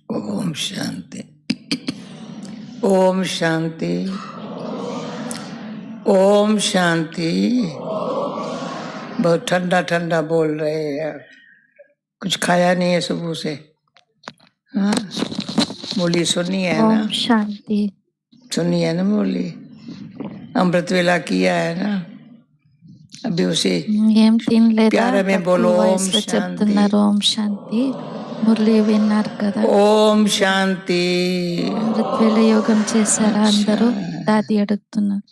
ओम शांति। ओम शांति। ओम शांति। बहुत ठंडा ठंडा बोल रहे हैं। कुछ खाया नहीं है सुबह से? हाँ, बोली सुनी है ना? ओम शांति। सुनी है ना बोली? अमृत वेला किया है ना? अभी उसे ఏం తినలేదా? प्यारे में बोलो తక్కువ ओम వయసులో शांति। చెప్తున్నారు ఓం శాంతి. మురళి విన్నారు కదా? ఓం శాంతి. అమృతవేళ యోగం చేశారా అందరూ? దాది అడుగుతున్నారు.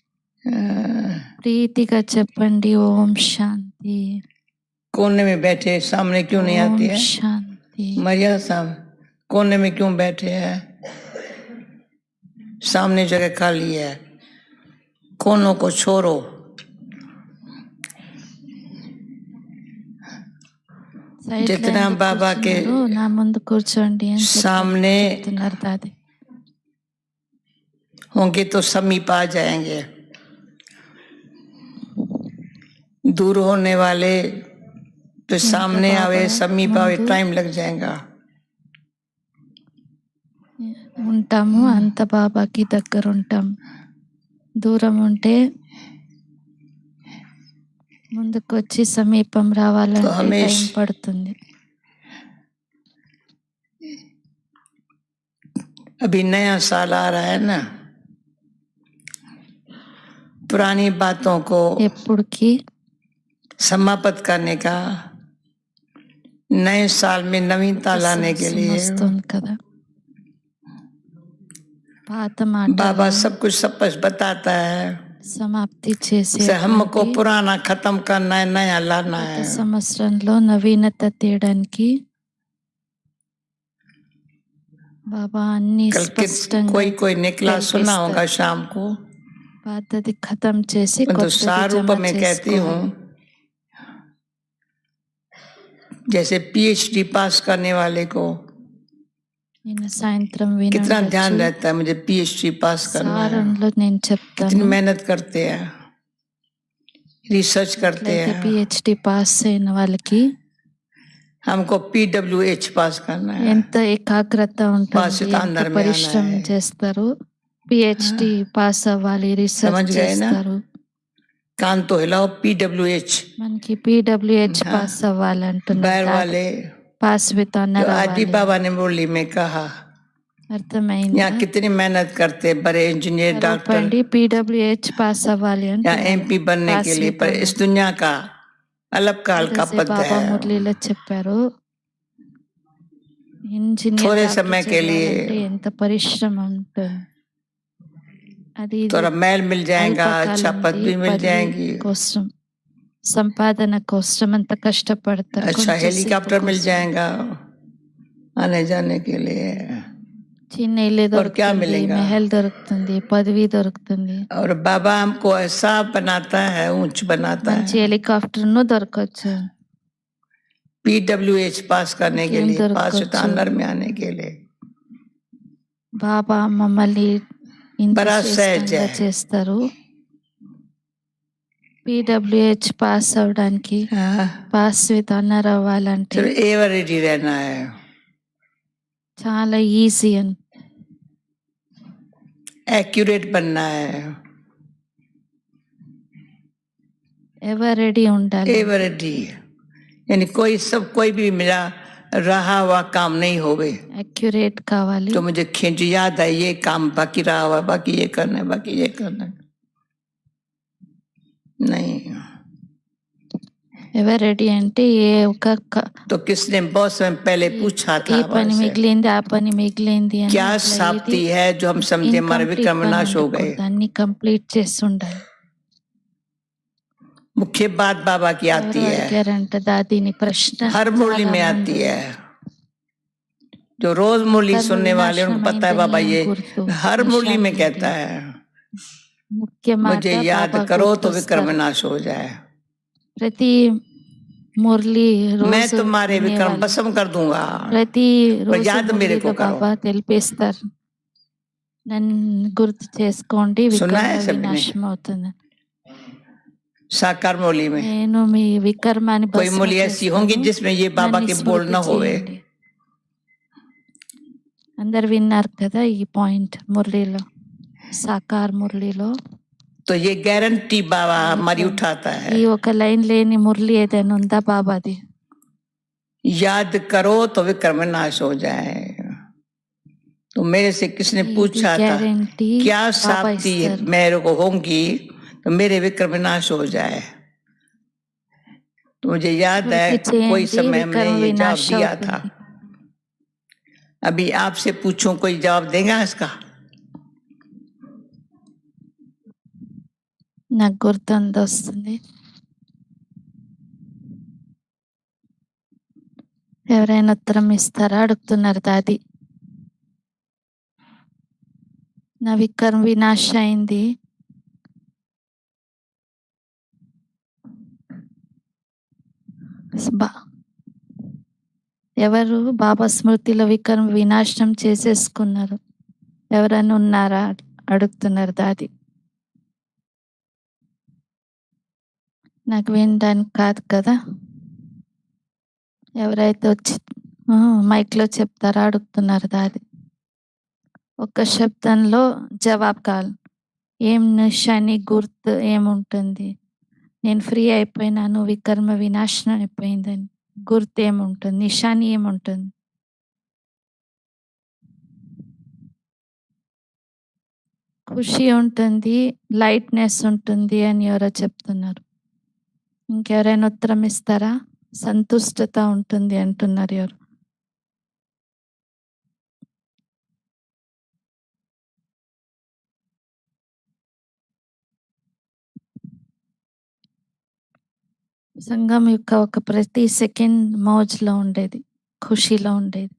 ప్రీతిగా చెప్పండి ఓం శాంతి. कोने में बैठे सामने क्यों नहीं आती है? ओम शांति। मरिया साहब कोने में क्यों बैठे हैं? सामने जगह खाली है, कोनों को छोड़ो। जितना बाबा के నా ముందు కూర్చోండి అని सामने చెప్తున్నారు దాది. होंगे तो समीप आ जाएंगे, दूर होने वाले तो सामने आवे, समीप आवे, टाइम लग जाएगा. ఉంటాము అంత బాబాకి దగ్గర ఉంటాం. దూరం ఉంటే ముందుకు వచ్చి సమీపం రావాలంటే టైం పడుతుంది. अभी नया साल आ रहा है ना, पुरानी बातों को ఎప్పుడుకి समाप्त करने का, नए साल में नवीनता लाने के लिए వస్తుంది కదా. పాత बाबा మాట सब कुछ सब कुछ बताता है. సమాప్తి చేసే हमको पुराना खत्म करना है, नया लाना है. సంవత్సరంలో నవీనత తేడానికి బాబా అన్ని స్పష్టంగా कोई निकला सुना होगा शाम को. పాతది ఖతం చేసి तो सारूप में कहती हूँ, जैसे पीएचडी पास करने वाले को సాయంత్రం कितना ध्यान रहता है मुझे पीएचडी पास करना है, నేను చెప్తాను कितनी मेहनत करते हैं, रिसर्च करते हैं. పిహెచ్డి పాస్ అయిన వాళ్ళకి हमको PWH पास करना है. ఎంత ఏకాగ్రత ఉంటుంది, ఎంత పరిశ్రమ చేస్తారు. పిహెచ్డి పాస్ అవ్వాలి, రీసెర్చ్ చేస్తారు. कान तो हिलाओ, PWH మనకి PWH పాస్ అవ్వాలంటున్నారు. पास विताना आदि बाबा ने बोली में कहा, అర్థమైంది. यहाँ कितनी मेहनत करते बड़े इंजीनियर डॉक्टर PWH पास అవ్వాలి అంటే MP बनने के लिए, पर इस दुनिया का अलग काल का पद है. బాబా మురళిలో చెప్పారు, ఇంజనీర్ थोड़े समय के लिए ఎంత పరిశ్రమ ఉంటుంది. అది थोड़ा महल मिल जाएगा, अच्छा पद भी मिल जाएगी, కోసం సంపాదన కోసం అంత కష్టపడతారు. अच्छा हेलीकॉप्टर मिल जाएगा आने जाने के लिए. చిన్న ఇల్లు దొరుకుతుంది, మహల్ దొరుకుతుంది, పదవి దొరుకుతుంది. और बाबा हमको ऐसा बनाता है, ऊंच बनाता है. మంచి హెలికాప్టర్ ను దొరకచ్చు. PWH पास करने के लिए, पास अंदर में आने के लिए బాబా మమ్మల్ని बड़ा सहज है. చేస్తారు. PWH పాస్ అవడానికి, పాస్ విత్ ఆనర్ అవ్వాలంటే एवर रेडी रहना है. చాలా ఈజీ అని, एक्यूरेट बनना है, ఎవర్ రెడీ ఉండాలి. एवर रेडी यानी कोई भी मेरा रहा हुआ काम नहीं होवे. एक्यूरेट कावाली. तो मुझे खींच याद है ये काम बाकी रहा हुआ, बाकी ये करना है, बाकी ये करना है. नहीं ఎవర్ రెడీ అంటే ఏ ఒక तो किसने बहुत समय पहले पूछा था, ఈ పని మిగిలింది, ఆ పని మిగిలింది అని क्या साप्ती है जो हम समझे हमारे विक्रम नाश हो गए. దాన్ని కంప్లీట్ చేసి ఉండాలి. मुख्य बात बाबा की आती है, दादी प्रश्न हर मुरली में आती है. जो रोज मुरली सुनने वाले उनको पता है बाबा ये हर मुरली में कहता है, मुझे याद करो तो विक्रम नाश हो जाए. प्रति मुरली मैं तुम्हारे विक्रम भस्म कर दूंगा, प्रति याद मेरे को करो. बाबा తెలిపిస్తారు, నన్ను గుర్తు చేసుకోండి, విక్రమ వినాశం అవుతుంది. साकार मुरली में నేను మీ వికర్మాన్ని कोई मुरली ऐसी होंगी जिसमें ये बाबा के बोल न होवे. అందరు విన్నారు కదా ఈ పాయింట్ మురళిలో, సాకార్ మురళిలో. तो ये गारंटी बाबा हमारी उठाता है। ఈ ఒక లైన్ లేని మురళి ఏదైనా ఉందా బాబాది? याद करो तो विक्रम नाश हो जाए। तो मेरे से किसने पूछा था क्या साथी मेरे को होंगी तो मेरे विक्रम नाश हो जाए। तो मुझे याद है कोई समय में ये जवाब दिया था। अभी आपसे पूछूं कोई जवाब देगा इसका? నాకు గుర్తుంది వస్తుంది. ఎవరైనా ఉత్తరం ఇస్తారా అడుగుతున్నారు దాది. నా వికర్మ వినాశ అయింది. ఎవరు బాబా స్మృతిలో వికర్మ వినాశనం చేసేసుకున్నారు? ఎవరైనా ఉన్నారా అడుగుతున్నారు దాది. నాకు వినడానికి కాదు కదా, ఎవరైతే వచ్చి మైక్లో చెప్తారా అడుగుతున్నారు దాది. ఒక శబ్దంలో జవాబు కావాలి. ఏం నిశాని గుర్తు ఏముంటుంది? నేను ఫ్రీ అయిపోయినాను, వికర్మ వినాశనం అయిపోయిందని గుర్తు ఏముంటుంది? నిశాని ఏముంటుంది? ఖుషి ఉంటుంది, లైట్నెస్ ఉంటుంది అని ఎవరో చెప్తున్నారు. ఇంకెవరైనా ఉత్తరం ఇస్తారా? సంతుష్టత ఉంటుంది అంటున్నారు ఎవరు? సంఘం యొక్క ఒక ప్రతి సెకండ్ మౌజ్లో ఉండేది, ఖుషీలో ఉండేది.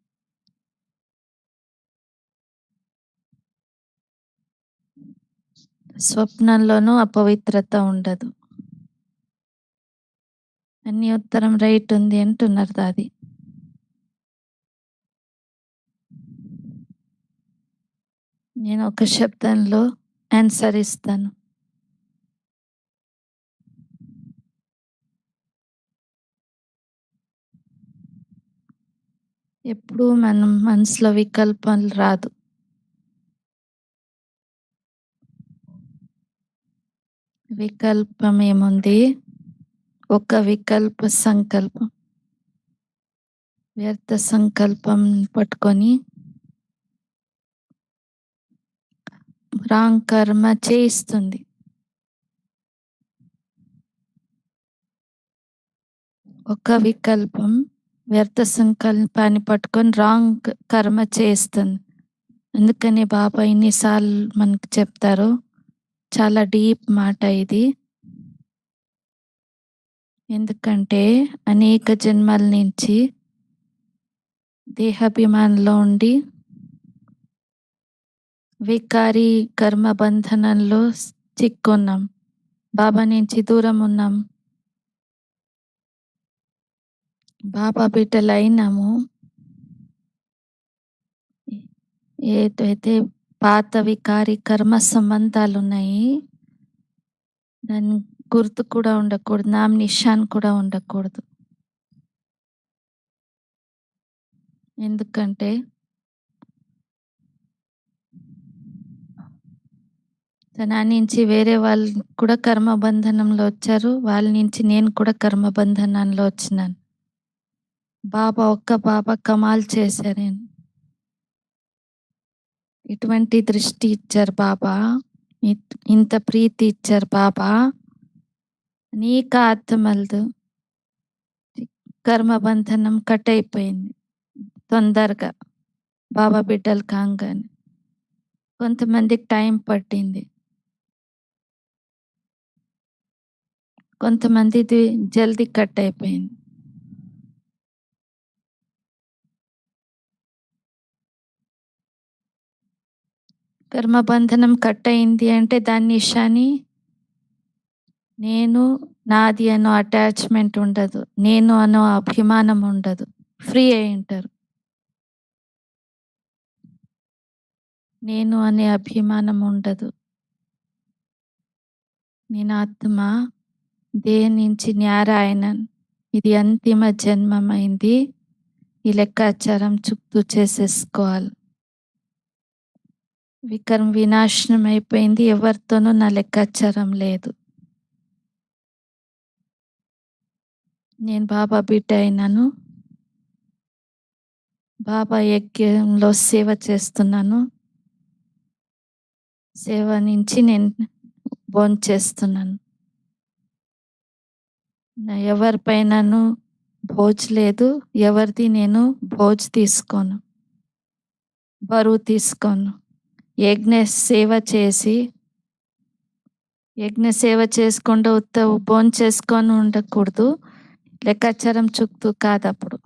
స్వప్నంలోనూ అపవిత్రత ఉండదు. అన్ని ఉత్తరం రైట్ ఉంది అంటున్నారు దాది. నేను ఒక శబ్దంలో ఆన్సర్ ఇస్తాను. ఎప్పుడు మనం మనసులో వికల్పాలు రాదు. వికల్పం ఏముంది? ఒక వికల్ప సంకల్పం, వ్యర్థ సంకల్పం పట్టుకొని రాంగ్ కర్మ చేయిస్తుంది. ఒక వికల్పం వ్యర్థ సంకల్పాన్ని పట్టుకొని రాంగ్ కర్మ చేస్తుంది. అందుకని బాబా ఇన్నిసార్లు మనకు చెప్తారు. చాలా డీప్ మాట ఇది. ఎందుకంటే అనేక జన్మల నుంచి దేహాభిమానంలో ఉండి వికారి కర్మ బంధనంలో చిక్కున్నాం. బాబా నుంచి దూరం ఉన్నాం. బాబా బిడ్డలు అయినాము. ఏదైతే పాత వికారి కర్మ సంబంధాలు ఉన్నాయి దాని గుర్తు కూడా ఉండకూడదు, నామ్ నిషాన్ కూడా ఉండకూడదు. ఎందుకంటే నా నుంచి వేరే వాళ్ళు కూడా కర్మబంధనంలో వచ్చారు, వాళ్ళ నుంచి నేను కూడా కర్మబంధనంలో వచ్చినాను. బాబా ఒక్క బాబా కమాల్ చేశారు. ఇటువంటి దృష్టి ఇచ్చారు బాబా, ఇంత ప్రీతి ఇచ్చారు బాబా. అనేక ఆత్మలదు కర్మబంధనం కట్ అయిపోయింది తొందరగా బాబా బిడ్డలు కాగానే. కొంతమందికి టైం పట్టింది, కొంతమందిది జల్దీ కట్ అయిపోయింది. కర్మబంధనం కట్ అయింది అంటే దాని నిషాని నేను నాది అనో అటాచ్మెంట్ ఉండదు, నేను అనో అభిమానం ఉండదు, ఫ్రీ అయి ఉంటారు. నేను అనే అభిమానం ఉండదు. నేను ఆత్మ, దేని నుంచి నారాయణన్, ఇది అంతిమ జన్మమైంది, ఈ లెక్కాచారం చుట్టూ చేసేసుకోవాలి. వికర్మ వినాశనం అయిపోయింది. ఎవరితోనూ నా లెక్కాచారం లేదు. నేను బాబా బిడ్డ అయినాను. బాబా యజ్ఞంలో సేవ చేస్తున్నాను. సేవ నుంచి నేను భోంచేస్తున్నాను. ఎవరిపైనను భోజ్ లేదు. ఎవరిది నేను భోజ్ తీసుకోను. బరువు తీసుకోను. యజ్ఞ సేవ చేసుకుంటూ భోంచేసుకొని ఉండకూడదు. లెక్కాచారం చుట్టూ కాదప్పుడు.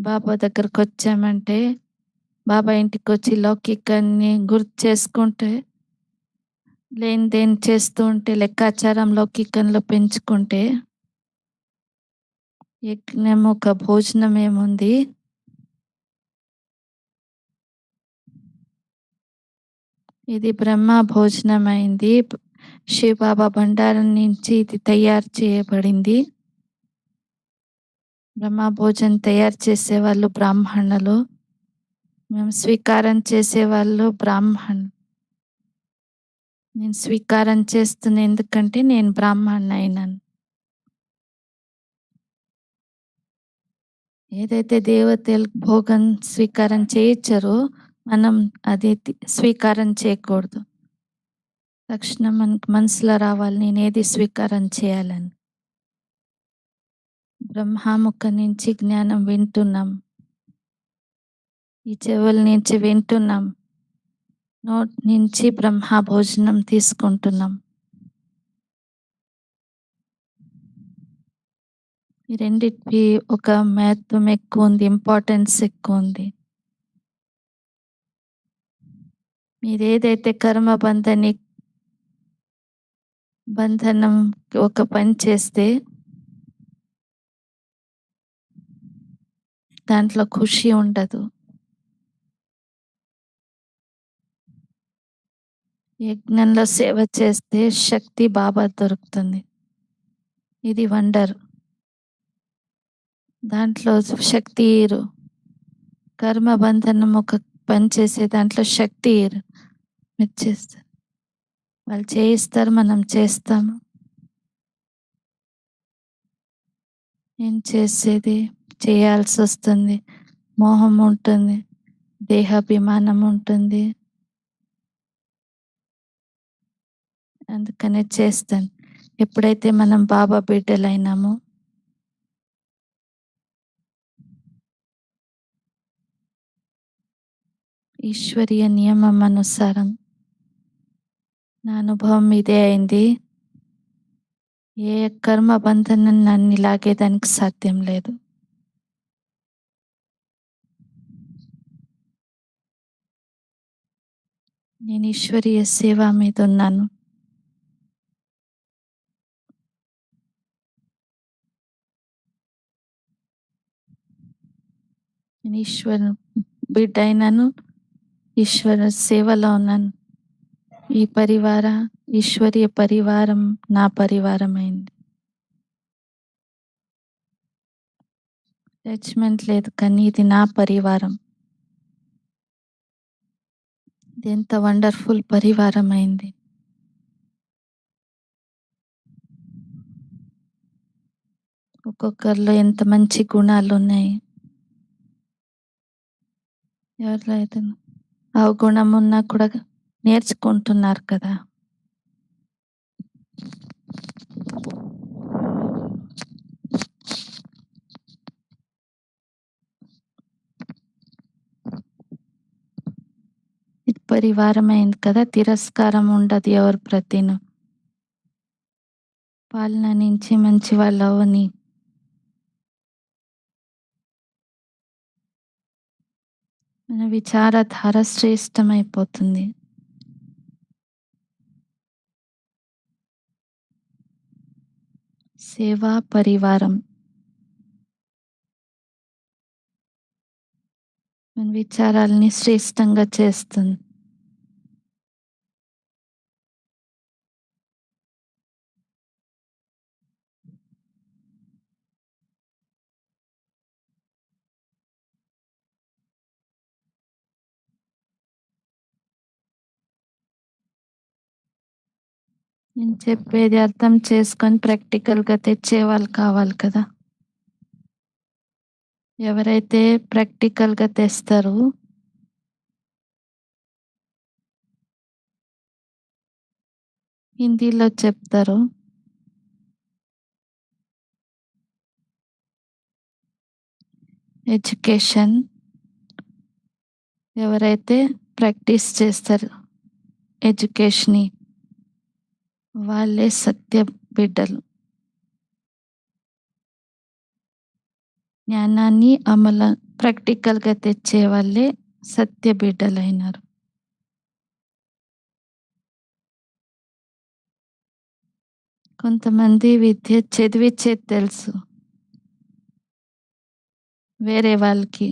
బాబా దగ్గరకు వచ్చామంటే బాబా ఇంటికి వచ్చి లౌకికాన్ని గుర్తు చేసుకుంటే లేనిదేని చేస్తూ ఉంటే లెక్కాచారం లౌకికంలో పెంచుకుంటే యజ్ఞం ఒక భోజనం ఏముంది. ఇది బ్రహ్మ భోజనం అయింది. శివబాబా బండారం నుంచి ఇది తయారు చేయబడింది. బ్రహ్మ భోజనం తయారు చేసేవాళ్ళు బ్రాహ్మణులు. మేము స్వీకారం చేసేవాళ్ళు బ్రాహ్మణ్. నేను స్వీకారం చేస్తున్నా ఎందుకంటే నేను బ్రాహ్మణ్ అయినాను. ఏదైతే దేవతలు భోగం స్వీకారం చేయించారో మనం అది స్వీకారం చేయకూడదు. తక్షణం మనకు మనసులో రావాలి నేను ఏది స్వీకారం చేయాలని. బ్రహ్మముఖ నుంచి జ్ఞానం వింటున్నాం. ఈ చెవుల నుంచి వింటున్నాం. నోట్ నుంచి బ్రహ్మ భోజనం తీసుకుంటున్నాం. ఈ రెండిటికి ఒక మహత్వం ఎక్కువ ఉంది, ఇంపార్టెన్స్ ఎక్కువ ఉంది. మీరు ఏదైతే కర్మ బంధనం ఒక పని చేస్తే దాంట్లో ఖుషి ఉండదు. యజ్ఞంలో సేవ చేస్తే శక్తి బాబా దొరుకుతుంది. ఇది వండర్. దాంట్లో శక్తి ఇరు. కర్మ బంధనం ఒక పని చేసే దాంట్లో శక్తి ఇరు. మీరు చేస్తారు, వాళ్ళు చేయిస్తారు, మనం చేస్తాము. ఏం చేసేది చేయాల్సి వస్తుంది. మోహం ఉంటుంది, దేహాభిమానం ఉంటుంది. అందుకనే చేస్తాను. ఎప్పుడైతే మనం బాబా బిడ్డలైనామో ఈశ్వరీయ నియమం అనుసారం నా అనుభవం ఇదే అయింది. ఏ కర్మ బంధనం నన్ను లాగేదానికి సాధ్యం లేదు. నేను ఈశ్వరీయ సేవ మీద ఉన్నాను. నేను ఈశ్వర బిడ్డ అయినాను. ఈశ్వర సేవలో ఉన్నాను. ఈ ఈశ్వరీయ పరివారం నా పరివారం అయింది. జడ్జ్మెంట్ లేదు, కానీ ఇది నా పరివారం. ఇది ఎంత వండర్ఫుల్ పరివారం అయింది. ఒక్కొక్కరిలో ఎంత మంచి గుణాలు ఉన్నాయి. ఎవరిలో అయితే అవగుణం ఉన్నా కూడా నేర్చుకుంటున్నారు కదా. ఇది పరివారం అయింది కదా. తిరస్కారం ఉండదు ఎవరి ప్రతిను. పాలన నుంచి మంచి వాళ్ళు అవని మన విచారధార శ్రేష్టమైపోతుంది. సేవా పరివారం మన విచారాలని శ్రేష్టంగా చేస్తుంది. నేను చెప్పేది అర్థం చేసుకొని ప్రాక్టికల్‌గా తెచ్చేవాళ్ళు కావాలి కదా! ఎవరైతే ప్రాక్టికల్‌గా తెస్తారో హిందీలో చెప్తారు. ఎడ్యుకేషన్ ఎవరైతే ప్రాక్టీస్ చేస్తారో ఎడ్యుకేషన్‌ని వాళ్ళే సత్య బిడ్డలు. జ్ఞానాన్ని ప్రాక్టికల్‌గా తెచ్చే వాళ్ళే సత్య బిడ్డలైనారు. కొంతమంది విద్య చదివిచ్చేది తెలుసు వేరే వాళ్ళకి.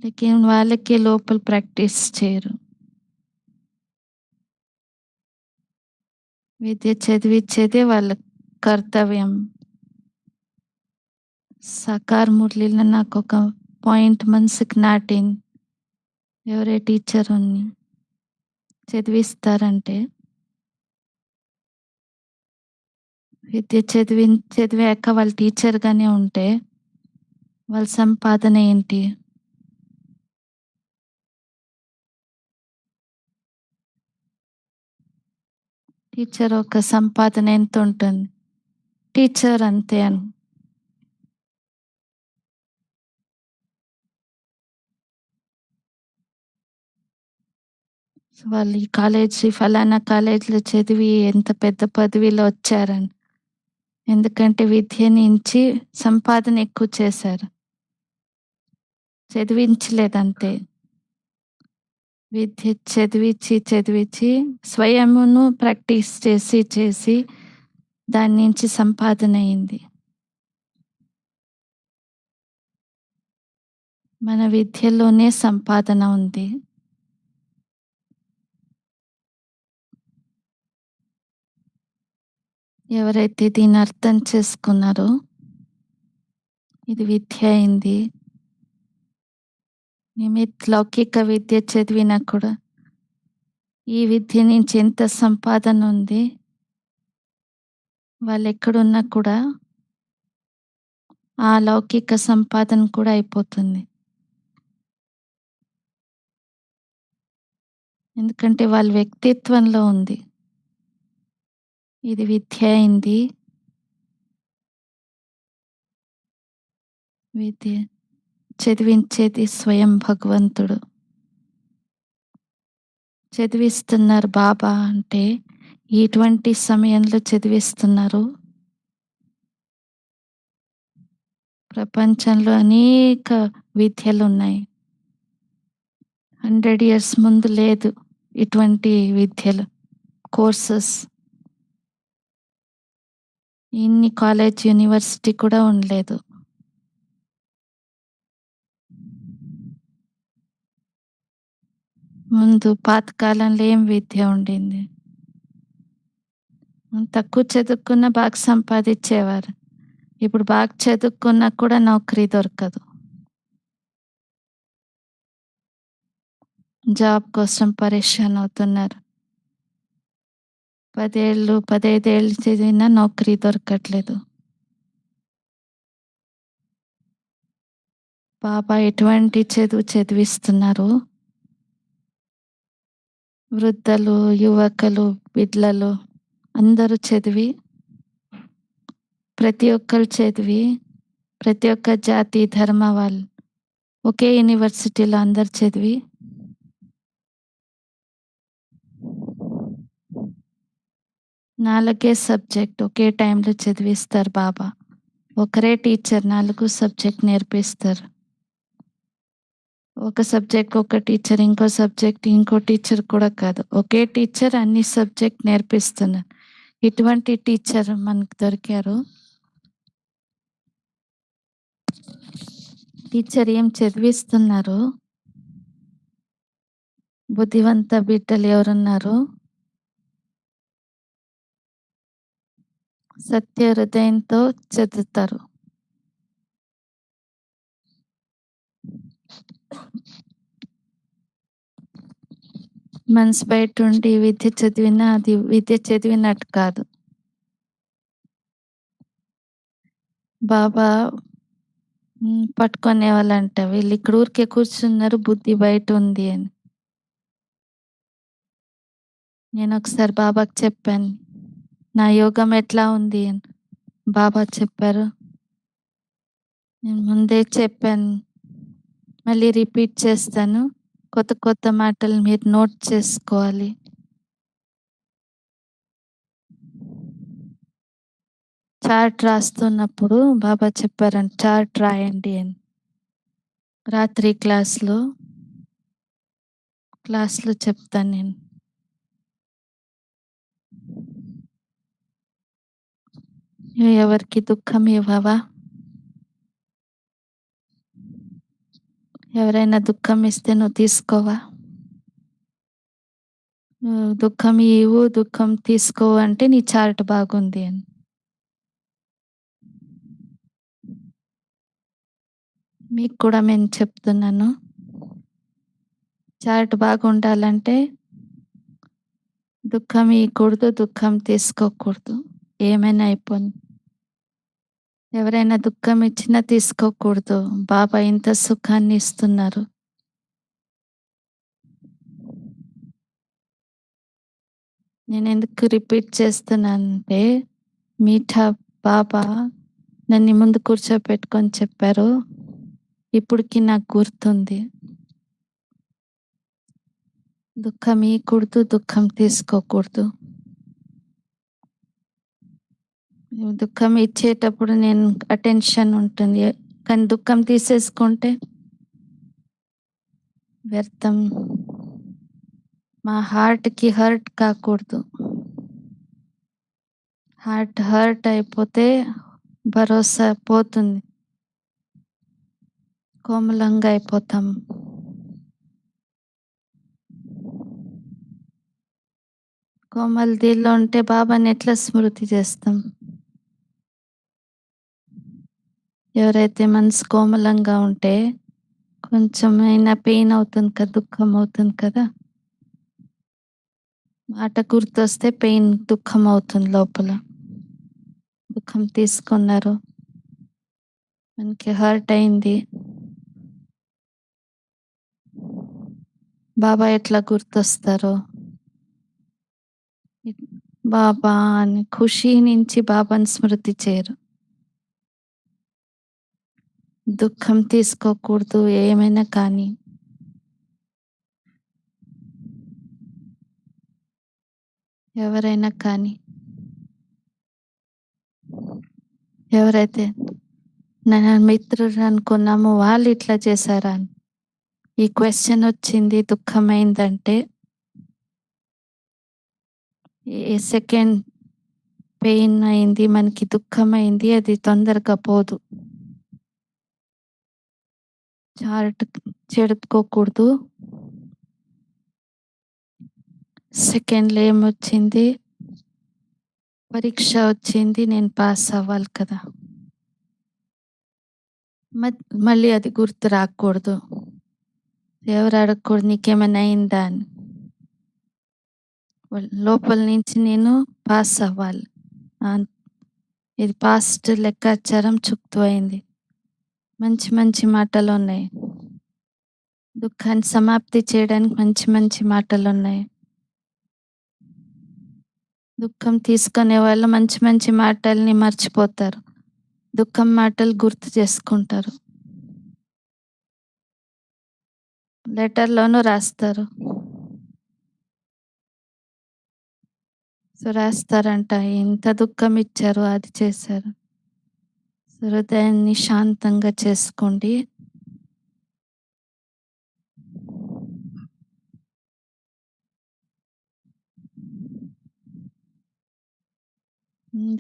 లేకిన్ వాళ్ళకి లోపల ప్రాక్టీస్ చేయరు. విద్య చదివిచ్చేదే వాళ్ళ కర్తవ్యం. సాకార్ మురళిలో నాకొక పాయింట్ మనసుకి నాటింది. ఎవరే టీచరుని చదివిస్తారంటే విద్య చదివాక వాళ్ళు టీచర్‌గానే ఉంటే వాళ్ళ సంపాదన ఏంటి? టీచర్ ఒక సంపాదన ఎంతుంటుంది? టీచర్ అంతే అని. వాళ్ళు ఈ ఫలానా కాలేజీలో చదివి ఎంత పెద్ద పదవిలో వచ్చారని. ఎందుకంటే విద్య నుంచి సంపాదన ఎక్కువ చేశారు. చదివించలేదంతే. విద్య చదివిచ్చి స్వయమును ప్రాక్టీస్ చేసి దాని నుంచి సంపాదన అయింది. మన విద్యలోనే సంపాదన ఉంది. ఎవరైతే దీన్ని అర్థం చేసుకున్నారో ఇది విద్య అయింది. లౌకిక విద్య చదివినా కూడా ఈ విద్య నుంచి ఎంత సంపాదన ఉంది. వాళ్ళు ఎక్కడున్నా కూడా ఆ లౌకిక సంపాదన కూడా అయిపోతుంది. ఎందుకంటే వాళ్ళ వ్యక్తిత్వంలో ఉంది. ఇది విద్య అయింది. విద్య చదివించేది స్వయం భగవంతుడు. చదివిస్తున్నారు బాబా అంటే ఇటువంటి సమయంలో చదివిస్తున్నారు. ప్రపంచంలో అనేక విద్యలున్నాయి. 100 ఇయర్స్ ముందు లేదు ఇటువంటి విద్యలు, కోర్సెస్. ఇన్ని కాలేజ్, యూనివర్సిటీ కూడా ఉండలేదు. ముందు పాతకాలంలో ఏం విద్య ఉండింది? తక్కువ చదువుకున్న బాగా సంపాదించేవారు. ఇప్పుడు బాగా చదువుకున్నా కూడా నౌకరీ దొరకదు. జాబ్ కోసం పరేషాన్ అవుతున్నారు. 15 ఏళ్ళు చదివినా నౌకరీ దొరకట్లేదు. బాబా ఎటువంటి చదివిస్తున్నారు? వృద్ధులు, యువకులు, బిడ్డలు అందరూ చదివి, ప్రతి ఒక్క జాతి ధర్మ వాళ్ళు ఒకే యూనివర్సిటీలో అందరు చదివి నాలుగే సబ్జెక్ట్ ఒకే టైంలో చదివిస్తారు బాబా. ఒకరే టీచర్ 4 సబ్జెక్ట్ నేర్పిస్తారు. ఒక సబ్జెక్ట్ ఒక టీచర్, ఇంకో సబ్జెక్ట్ ఇంకో టీచర్ కూడా కాదు. ఒకే టీచర్ అన్ని సబ్జెక్ట్ నేర్పిస్తున్నారు. ఇటువంటి టీచర్ మనకు దొరికారు. టీచర్ ఏం చదివిస్తున్నారు? బుద్ధివంత బిడ్డలు ఎవరున్నారు? సత్య హృదయంతో చదువుతారు. మనసు బయట ఉండి విద్య చదివినా అది విద్య చదివినట్టు కాదు. బాబా పట్టుకునేవాళ్ళంట. వీళ్ళు ఇక్కడ ఊరికే కూర్చున్నారు, బుద్ధి బయట ఉంది అని. నేను ఒకసారి బాబాకి చెప్పాను, నా యోగం ఎట్లా ఉంది అని. బాబా చెప్పారు, నేను ముందే చెప్పాను, మళ్ళీ రిపీట్ చేస్తాను, కొత్త కొత్త మాటలు మీరు నోట్ చేసుకోవాలి. చార్ట్ రాస్తున్నప్పుడు బాబా చెప్పారంట, చార్ట్ రాయండి అని. రాత్రి క్లాస్లో చెప్తాను నేను. ఎవరికి దుఃఖం ఇవ్వవా? ఎవరైనా దుఃఖం ఇస్తే నువ్వు తీసుకోవా? దుఃఖం ఇవ్వు, దుఃఖం తీసుకో అంటే నీ చార్ట్ బాగుంది అని. మీకు కూడా నేను చెప్తున్నాను, చార్ట్ బాగుండాలంటే దుఃఖం ఇవ్వకూడదు, దుఃఖం తీసుకోకూడదు. ఏమైనా అయిపోయింది. ఎవరైనా దుఃఖం ఇచ్చినా తీసుకోకూడదు. బాబా ఇంత సుఖాన్ని ఇస్తున్నారు. నేను ఎందుకు రిపీట్ చేస్తున్నానంటే, మీఠా బాబా నన్ను ముందు కూర్చోపెట్టుకొని చెప్పారు, ఇప్పటికి నాకు గుర్తుంది. దుఃఖం ఇవ్వకూడదు, దుఃఖం తీసుకోకూడదు. దుఃఖం ఇచ్చేటప్పుడు నేను అటెన్షన్ ఉంటుంది, కానీ దుఃఖం తీసేసుకుంటే వ్యర్థం. మా హార్ట్కి హర్ట్ కాకూడదు. హార్ట్ హర్ట్ అయిపోతే భరోసా పోతుంది, కోమలంగా అయిపోతాం. కోమల దిల్లో ఉంటే బాబాని ఎట్లా స్మృతి చేస్తాం? ఎవరైతే మనసు కోమలంగా ఉంటే కొంచెమైనా పెయిన్ అవుతుంది కదా, దుఃఖం అవుతుంది కదా. మాట గుర్తొస్తే పెయిన్, దుఃఖం అవుతుంది లోపల. దుఃఖం తీసుకున్నారు, మనకి హర్ట్ అయింది. బాబా ఎట్లా గుర్తొస్తారో, బాబా అని ఖుషి నుంచి బాబాని స్మృతి చేయరు. దుఃఖం తీసుకోకూడదు ఏమైనా కానీ. ఎవరైనా కానీ, ఎవరైతే నా మిత్రుడు అనుకున్నామో వాళ్ళు ఇట్లా చేశారా అని ఈ క్వశ్చన్ వచ్చింది, దుఃఖమైందంటే ఏ సెకండ్ పెయిన్ అయింది, మనకి దుఃఖమైంది, అది తొందరగా పోదు. చార్ట్ చెడుకోకూడదు. సెకండ్లో ఏమొచ్చింది, పరీక్ష వచ్చింది, నేను పాస్ అవ్వాలి కదా, మళ్ళీ అది గుర్తు రాకూడదు. ఎవరు అడగకూడదు నీకేమైనా అయిందా అని. లోపల నుంచి నేను పాస్ అవ్వాలి. ఇది పాస్ట్ లెక్కాచారం చుక్తు అయింది. మంచి మంచి మాటలు ఉన్నాయి, దుఃఖాన్ని సమాప్తి చేయడానికి మంచి మంచి మాటలు ఉన్నాయి. దుఃఖం తీసుకునే వాళ్ళు మంచి మంచి మాటల్ని మర్చిపోతారు, దుఃఖం మాటలు గుర్తు చేసుకుంటారు. లెటర్లోనూ రాస్తారు. సో రాస్తారంట, ఇంత దుఃఖం ఇచ్చారు, అది చేశారు. హృదయాన్ని శాంతంగా చేసుకోండి.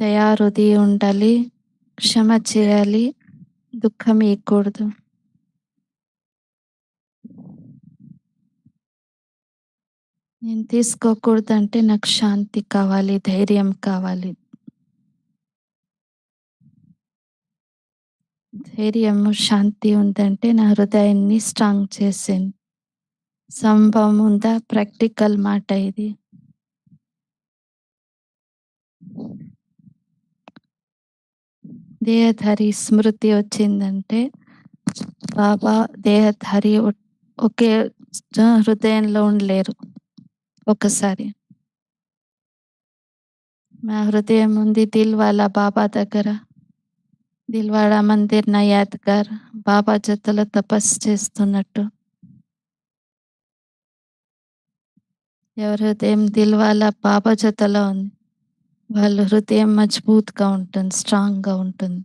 దయాహృది ఉండాలి, క్షమ చేయాలి, దుఃఖం ఇవ్వకూడదు. నేను తీసుకోకూడదంటే నాకు శాంతి కావాలి, ధైర్యం కావాలి. ధైర్యము శాంతి ఉందంటే నా హృదయాన్ని స్ట్రాంగ్ చేసింది. సంభవం ఉందా? ప్రాక్టికల్ మాట ఇది. దేహధారి స్మృతి వచ్చిందంటే బాబా దేహధారి ఒకే హృదయంలో ఉండలేరు. ఒకసారి మా హృదయం ఉంది దిల్వాలా బాబా దగ్గర. దిల్వాడా మందిర్ నా యాద్గార్ బాబా జతలో తపస్సు చేస్తున్నట్టు. ఎవరి హృదయం దిల్వాలా బాబా జతలో ఉంది, వాళ్ళ హృదయం మజబూత్గా ఉంటుంది, స్ట్రాంగ్గా ఉంటుంది.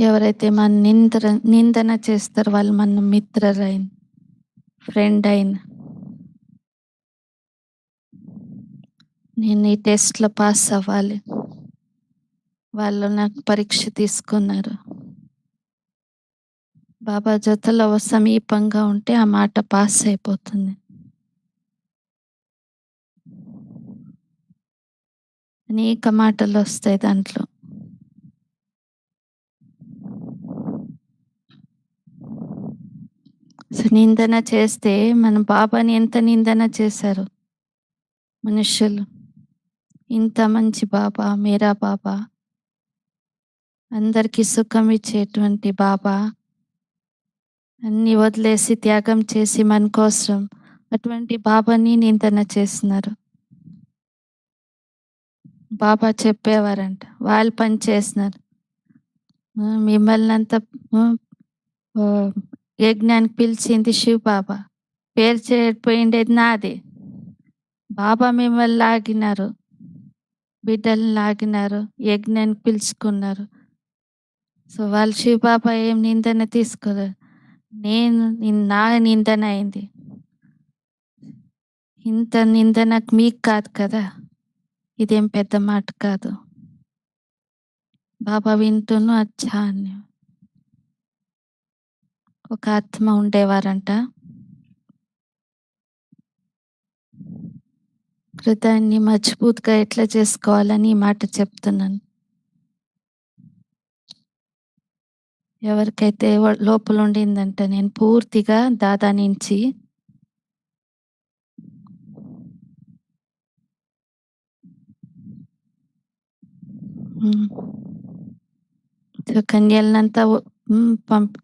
ఎవరైతే మన నిందన చేస్తారో వాళ్ళు మన మిత్రులైన, ఫ్రెండ్ అయిన. నేను ఈ టెస్ట్లో పాస్ అవ్వాలి, వాళ్ళు నాకు పరీక్ష తీసుకున్నారు. బాబా జతలో సమీపంగా ఉంటే ఆ మాట పాస్ అయిపోతుంది. అనేక మాటలు వస్తాయి దాంట్లో. నిందన చేస్తే మన బాబాని ఎంత నిందన చేశారు మనుషులు. ఇంత మంచి బాబా, మేరా బాబా, అందరికీ సుఖం ఇచ్చేటువంటి బాబా అన్ని వదిలేసి త్యాగం చేసి మన కోసం అటువంటి బాబాని నిందన చేస్తున్నారు. బాబా చెప్పేవారంట, వాళ్ళు పని చేస్తున్నారు. మిమ్మల్ని అంతా యజ్ఞానికి పిలిచింది శివ బాబా, పేరు చేయకపోయిండేది నాది. బాబా మిమ్మల్ని లాగినారు, బిడ్డల్ని లాగినారు, యజ్ఞానికి పిలుచుకున్నారు. సో వాళ్ళు శివ బాబా ఏం నిందన తీసుకోలేదు. నా నిందన అయింది. ఇంత నిందనకు మీకు కాదు కదా, ఇదేం పెద్ద మాట కాదు. బాబా వింటూను అచ్చా అని. ఒక ఆత్మ ఉండేవారంట, హృదయాన్ని మజబూత్గా ఎట్లా చేసుకోవాలని ఈ మాట చెప్తున్నాను. ఎవరికైతే లోపల ఉండిందంట, నేను పూర్తిగా దాదా నుంచి కన్యలనంతా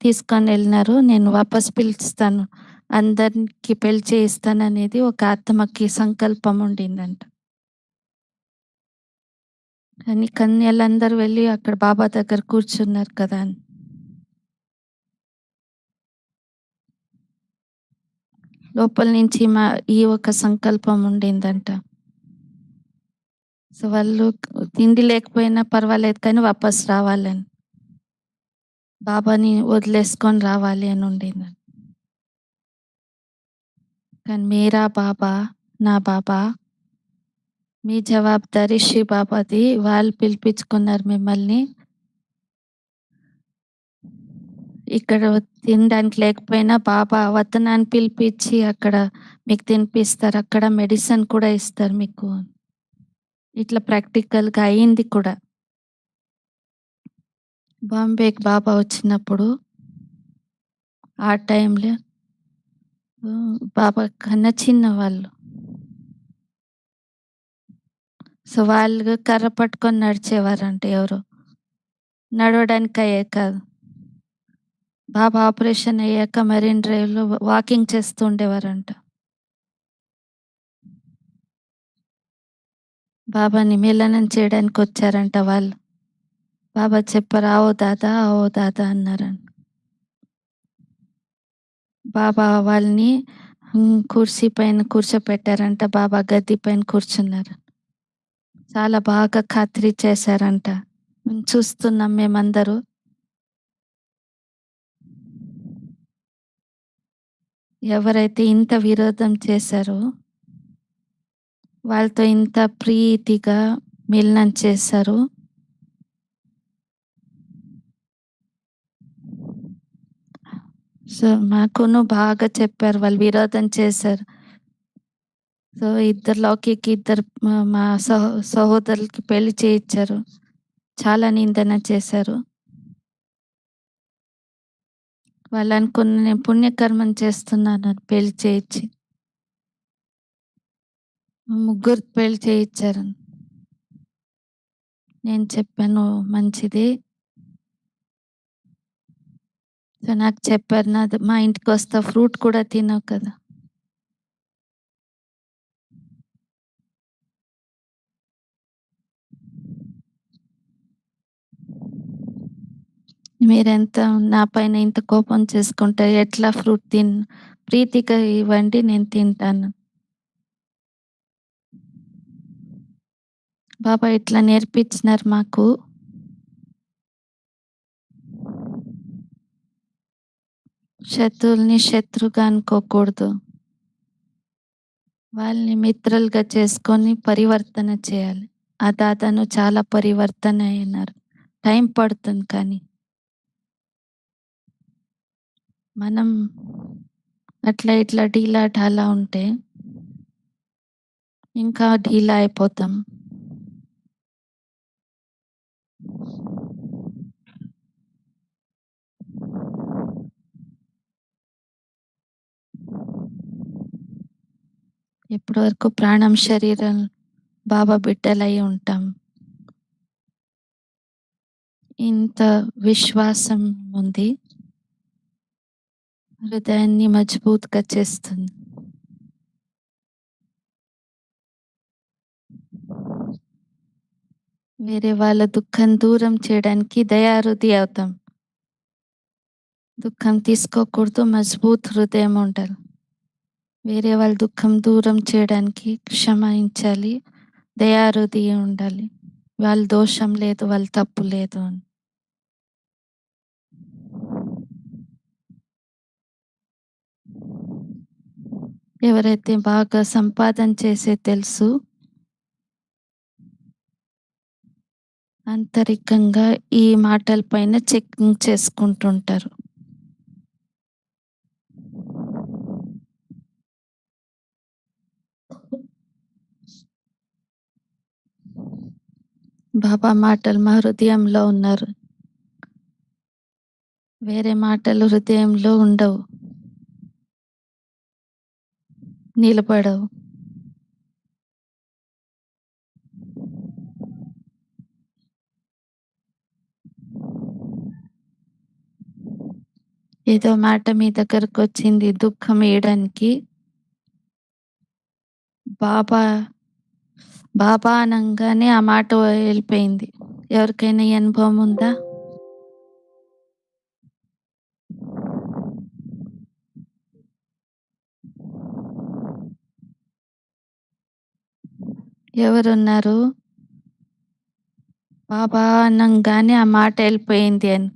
తీసుకొని వెళ్ళినారు, నేను వాపస్ పిలుస్తాను, అందరికి పెళ్లి చేయిస్తాను అనేది ఒక ఆత్మకి సంకల్పం ఉండిందంట. కానీ కన్యలందరూ వెళ్ళి అక్కడ బాబా దగ్గర కూర్చున్నారు కదా అని. లోపల నుంచి ఈ ఒక సంకల్పం ఉండిందంట. సో వాళ్ళు తిండి లేకపోయినా పర్వాలేదు కానీ వాపస్ రావాలని, బాబాని వదిలేసుకొని రావాలి అని ఉండిందంట. కానీ మీరా బాబా, నా బాబా, మీ జవాబుదారీ శివ బాబాది. వాళ్ళు పిలిపించుకున్నారు మిమ్మల్ని. ఇక్కడ తినడానికి లేకపోయినా బాబా వతనాన్ని పిలిపించి అక్కడ మీకు తినిపిస్తారు, అక్కడ మెడిసిన్ కూడా ఇస్తారు మీకు. ఇట్లా ప్రాక్టికల్గా అయింది కూడా. బాంబేకి బాబా వచ్చినప్పుడు ఆ టైంలో బాబా కన్నా చిన్న వాళ్ళు. సో వాళ్ళు కర్ర పట్టుకొని నడిచేవారంట. ఎవరు నడవడానికి అయ్యే కాదు. బాబా ఆపరేషన్ అయ్యాక మరీన్ డ్రైవ్లో వాకింగ్ చేస్తూ ఉండేవారంట. బాబాని మిలనం చేయడానికి వచ్చారంట వాళ్ళు. బాబా చెప్పారు, ఆవో దాదా అన్నారంట. బాబా వాళ్ళని కుర్చీ పైన కూర్చోపెట్టారంట, బాబా గద్దె పైన కూర్చున్నారు. చాలా బాగా ఖాత్రి చేశారంట. చూస్తున్నాం మేమందరూ. ఎవరైతే ఇంత విరోధం చేశారో వాళ్ళతో ఇంత ప్రీతిగా మిలనం చేశారు. సో మాకును బాగా చెప్పారు, వాళ్ళు విరోధం చేశారు. సో ఇద్దరు మా సహోదరులకి పెళ్లి చేయించారు, చాలా నిందన చేశారు. వాళ్ళు అనుకున్న నేను పుణ్యకర్మం చేస్తున్నాను అని పెళ్లి చేయించి ముగ్గురు పెళ్లి చేయించారు. నేను చెప్పాను మంచిది. సో నాకు చెప్పారు, నాది మా ఇంటికి వస్తా ఫ్రూట్ కూడా తినవు కదా. మీరెంత నా పైన ఇంత కోపం చేసుకుంటే ఎట్లా ఫ్రూట్ ప్రీతిగా ఇవ్వండి నేను తింటాను. బాబా ఇట్లా నేర్పించినారు మాకు. శత్రువుల్ని శత్రుగా అనుకోకూడదు, వాళ్ళని మిత్రులుగా చేసుకొని పరివర్తన చేయాలి. ఆ దాదాను చాలా పరివర్తన అయినారు. టైం పడుతుంది, కానీ మనం అట్లా ఇట్లా ఢీలా ఢాలా ఉంటే ఇంకా ఢీలా అయిపోతాం. ఇప్పటి వరకు ప్రాణం శరీరం బాబా బిడ్డలై ఉంటాం. ఇంత విశ్వాసం ఉంది, హృదయాన్ని మజబూత్గా చేస్తుంది. వేరే వాళ్ళ దుఃఖం దూరం చేయడానికి దయాహృది అవుతాం. దుఃఖం తీసుకోకూడదు, మజబూత్ హృదయం ఉండాలి. వేరే వాళ్ళ దుఃఖం దూరం చేయడానికి క్షమించాలి, దయాహృది ఉండాలి. వాళ్ళ దోషం లేదు, వాళ్ళ తప్పు లేదు అని. ఎవరైతే బాగా సంపాదన చేసే తెలుసు, ఆంతరికంగా ఈ మాటల పైన చెకింగ్ చేసుకుంటుంటారు. బాబా మాటలు మా హృదయంలో ఉన్నారు, వేరే మాటలు హృదయంలో ఉండవు, నిలబడవు. ఏదో మాట మీ దగ్గరకు వచ్చింది దుఃఖం వేయడానికి, బాబా బాబా అనగానే ఆ మాట వెళ్ళిపోయింది. ఎవరికైనా ఈ అనుభవం ఉందా? ఎవరున్నారు? బాబా అనగానే ఆ మాట వెళ్ళిపోయింది అని.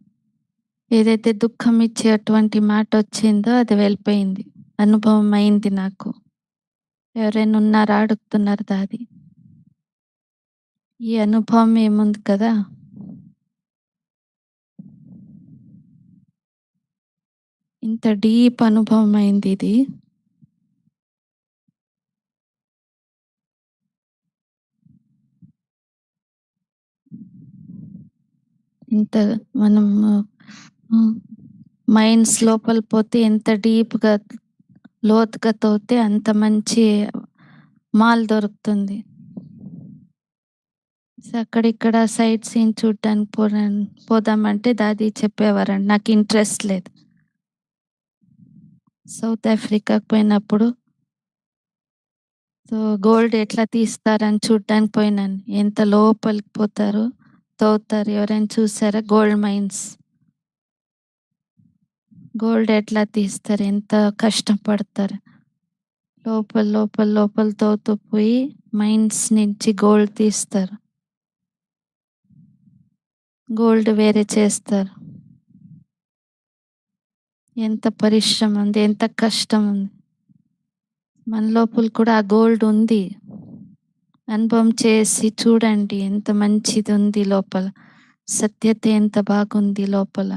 ఏదైతే దుఃఖం ఇచ్చేటువంటి మాట వచ్చిందో అది వెళ్ళిపోయింది, అనుభవం అయింది నాకు. ఎవరైనా ఉన్నారా అడుగుతున్నారు దాది. ఈ అనుభవం ఏముంది కదా, ఇంత డీప్ అనుభవం అయింది ఇది. ఇంత మనం మైండ్స్ లోపల పోతే ఎంత డీప్గా లోతుగా తోతే అంత మంచి మాల్ దొరుకుతుంది. అక్కడిక్కడ సైట్ సీన్ చూడడానికి పోదామంటే దాది చెప్పేవారండి, నాకు ఇంట్రెస్ట్ లేదు. సౌత్ ఆఫ్రికాకి పోయినప్పుడు సో గోల్డ్ ఎట్లా తీస్తారని చూడడానికి పోయినాను. ఎంత లోపలికి పోతారు, తవ్వుతారు. ఎవరైనా చూసారా గోల్డ్ మైన్స్? గోల్డ్ ఎట్లా తీస్తారు, ఎంత కష్టపడతారు. లోపల లోపల లోపల తవ్వుతూ పోయి మైన్స్ నుంచి గోల్డ్ తీస్తారు, గోల్డ్ వేరే చేస్తారు. ఎంత పరిశ్రమ ఉంది, ఎంత కష్టం ఉంది. మన లోపల కూడా ఆ గోల్డ్ ఉంది. అనుభవం చేసి చూడండి ఎంత మంచిది ఉంది లోపల, సత్యత ఎంత బాగుంది లోపల.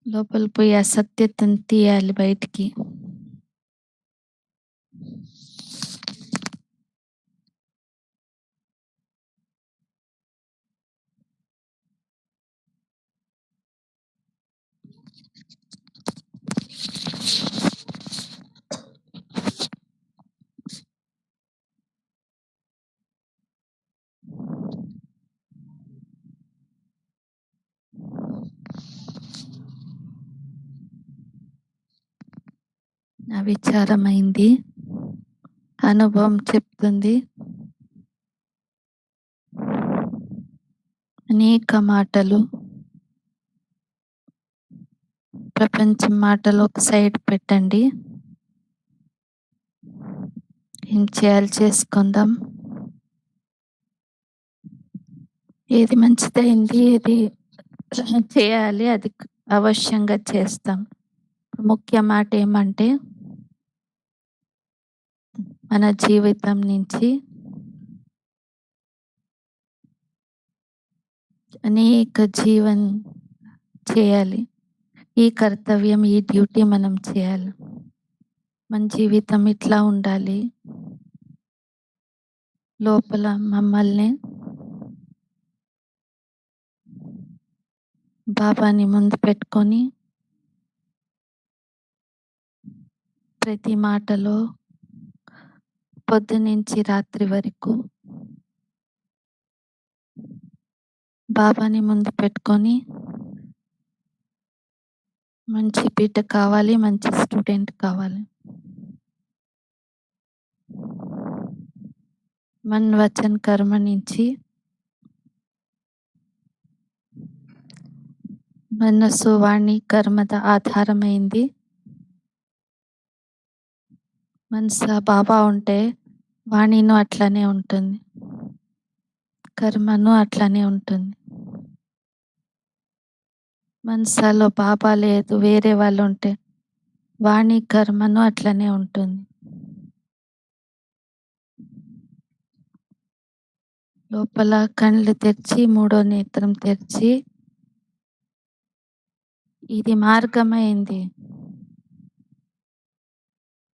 లోపల పోయి ఆ సత్యతను తీయాలి బయటికి. నా విచారమైంది. అనుభవం చెప్తుంది. అనేక మాటలు, ప్రపంచం మాటలు ఒక సైడ్ పెట్టండి. ఏం చేయాలి చేసుకుందాం. ఏది మంచిదైంది, ఏది చేయాలి, అది అవశ్యంగా చేస్తాం. ముఖ్య మాట ఏమంటే, మన జీవితం నుంచి అనేక జీవన్ చేయాలి. ఈ కర్తవ్యం, ఈ డ్యూటీ మనం చేయాలి. మన జీవితం ఇట్లా ఉండాలి. లోపల మమ్మల్ని బాబాని ముందు పెట్టుకొని ప్రతి మాటలో పొద్దునుంచి రాత్రి వరకు బాబాని ముందు పెట్టుకొని మంచి బిడ్డ కావాలి, మంచి స్టూడెంట్ కావాలి. మన్ వచన్ కర్మ నుంచి మనసు వాణి కర్మದ ఆధారమైంది. మనసు బాబా ఉంటే వాణిను అట్లనే ఉంటుంది, కర్మను అట్లనే ఉంటుంది. మనసులో బాబా లేదు, వేరే వాళ్ళు ఉంటే వాణి కర్మను అట్లనే ఉంటుంది. లోపల కళ్ళు తెరిచి, మూడో నేత్రం తెరిచి, ఇది మార్గమైంది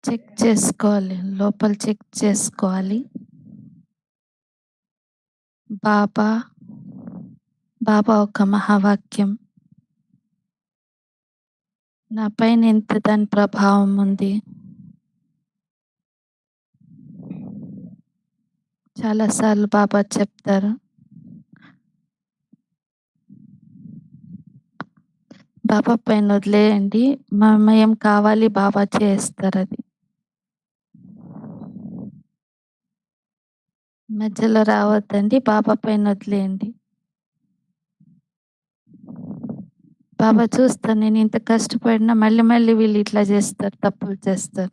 చెక్ చేసుకోవాలి, లోపల చెక్ చేసుకోవాలి. బాబా బాబా ఒక మహావాక్యం, నా పైన ఎంత దాని ప్రభావం ఉంది. చాలాసార్లు బాబా చెప్తారు, బాబా పైన వదిలేయండి, ఏం కావాలి బాబా చేస్తారు. అది మధ్యలో రావద్దండి, బాబా పైన వదిలేయండి. బాబా చూస్తాను, నేను ఇంత కష్టపడినా మళ్ళీ మళ్ళీ వీళ్ళు ఇట్లా చేస్తారు, తప్పులు చేస్తారు.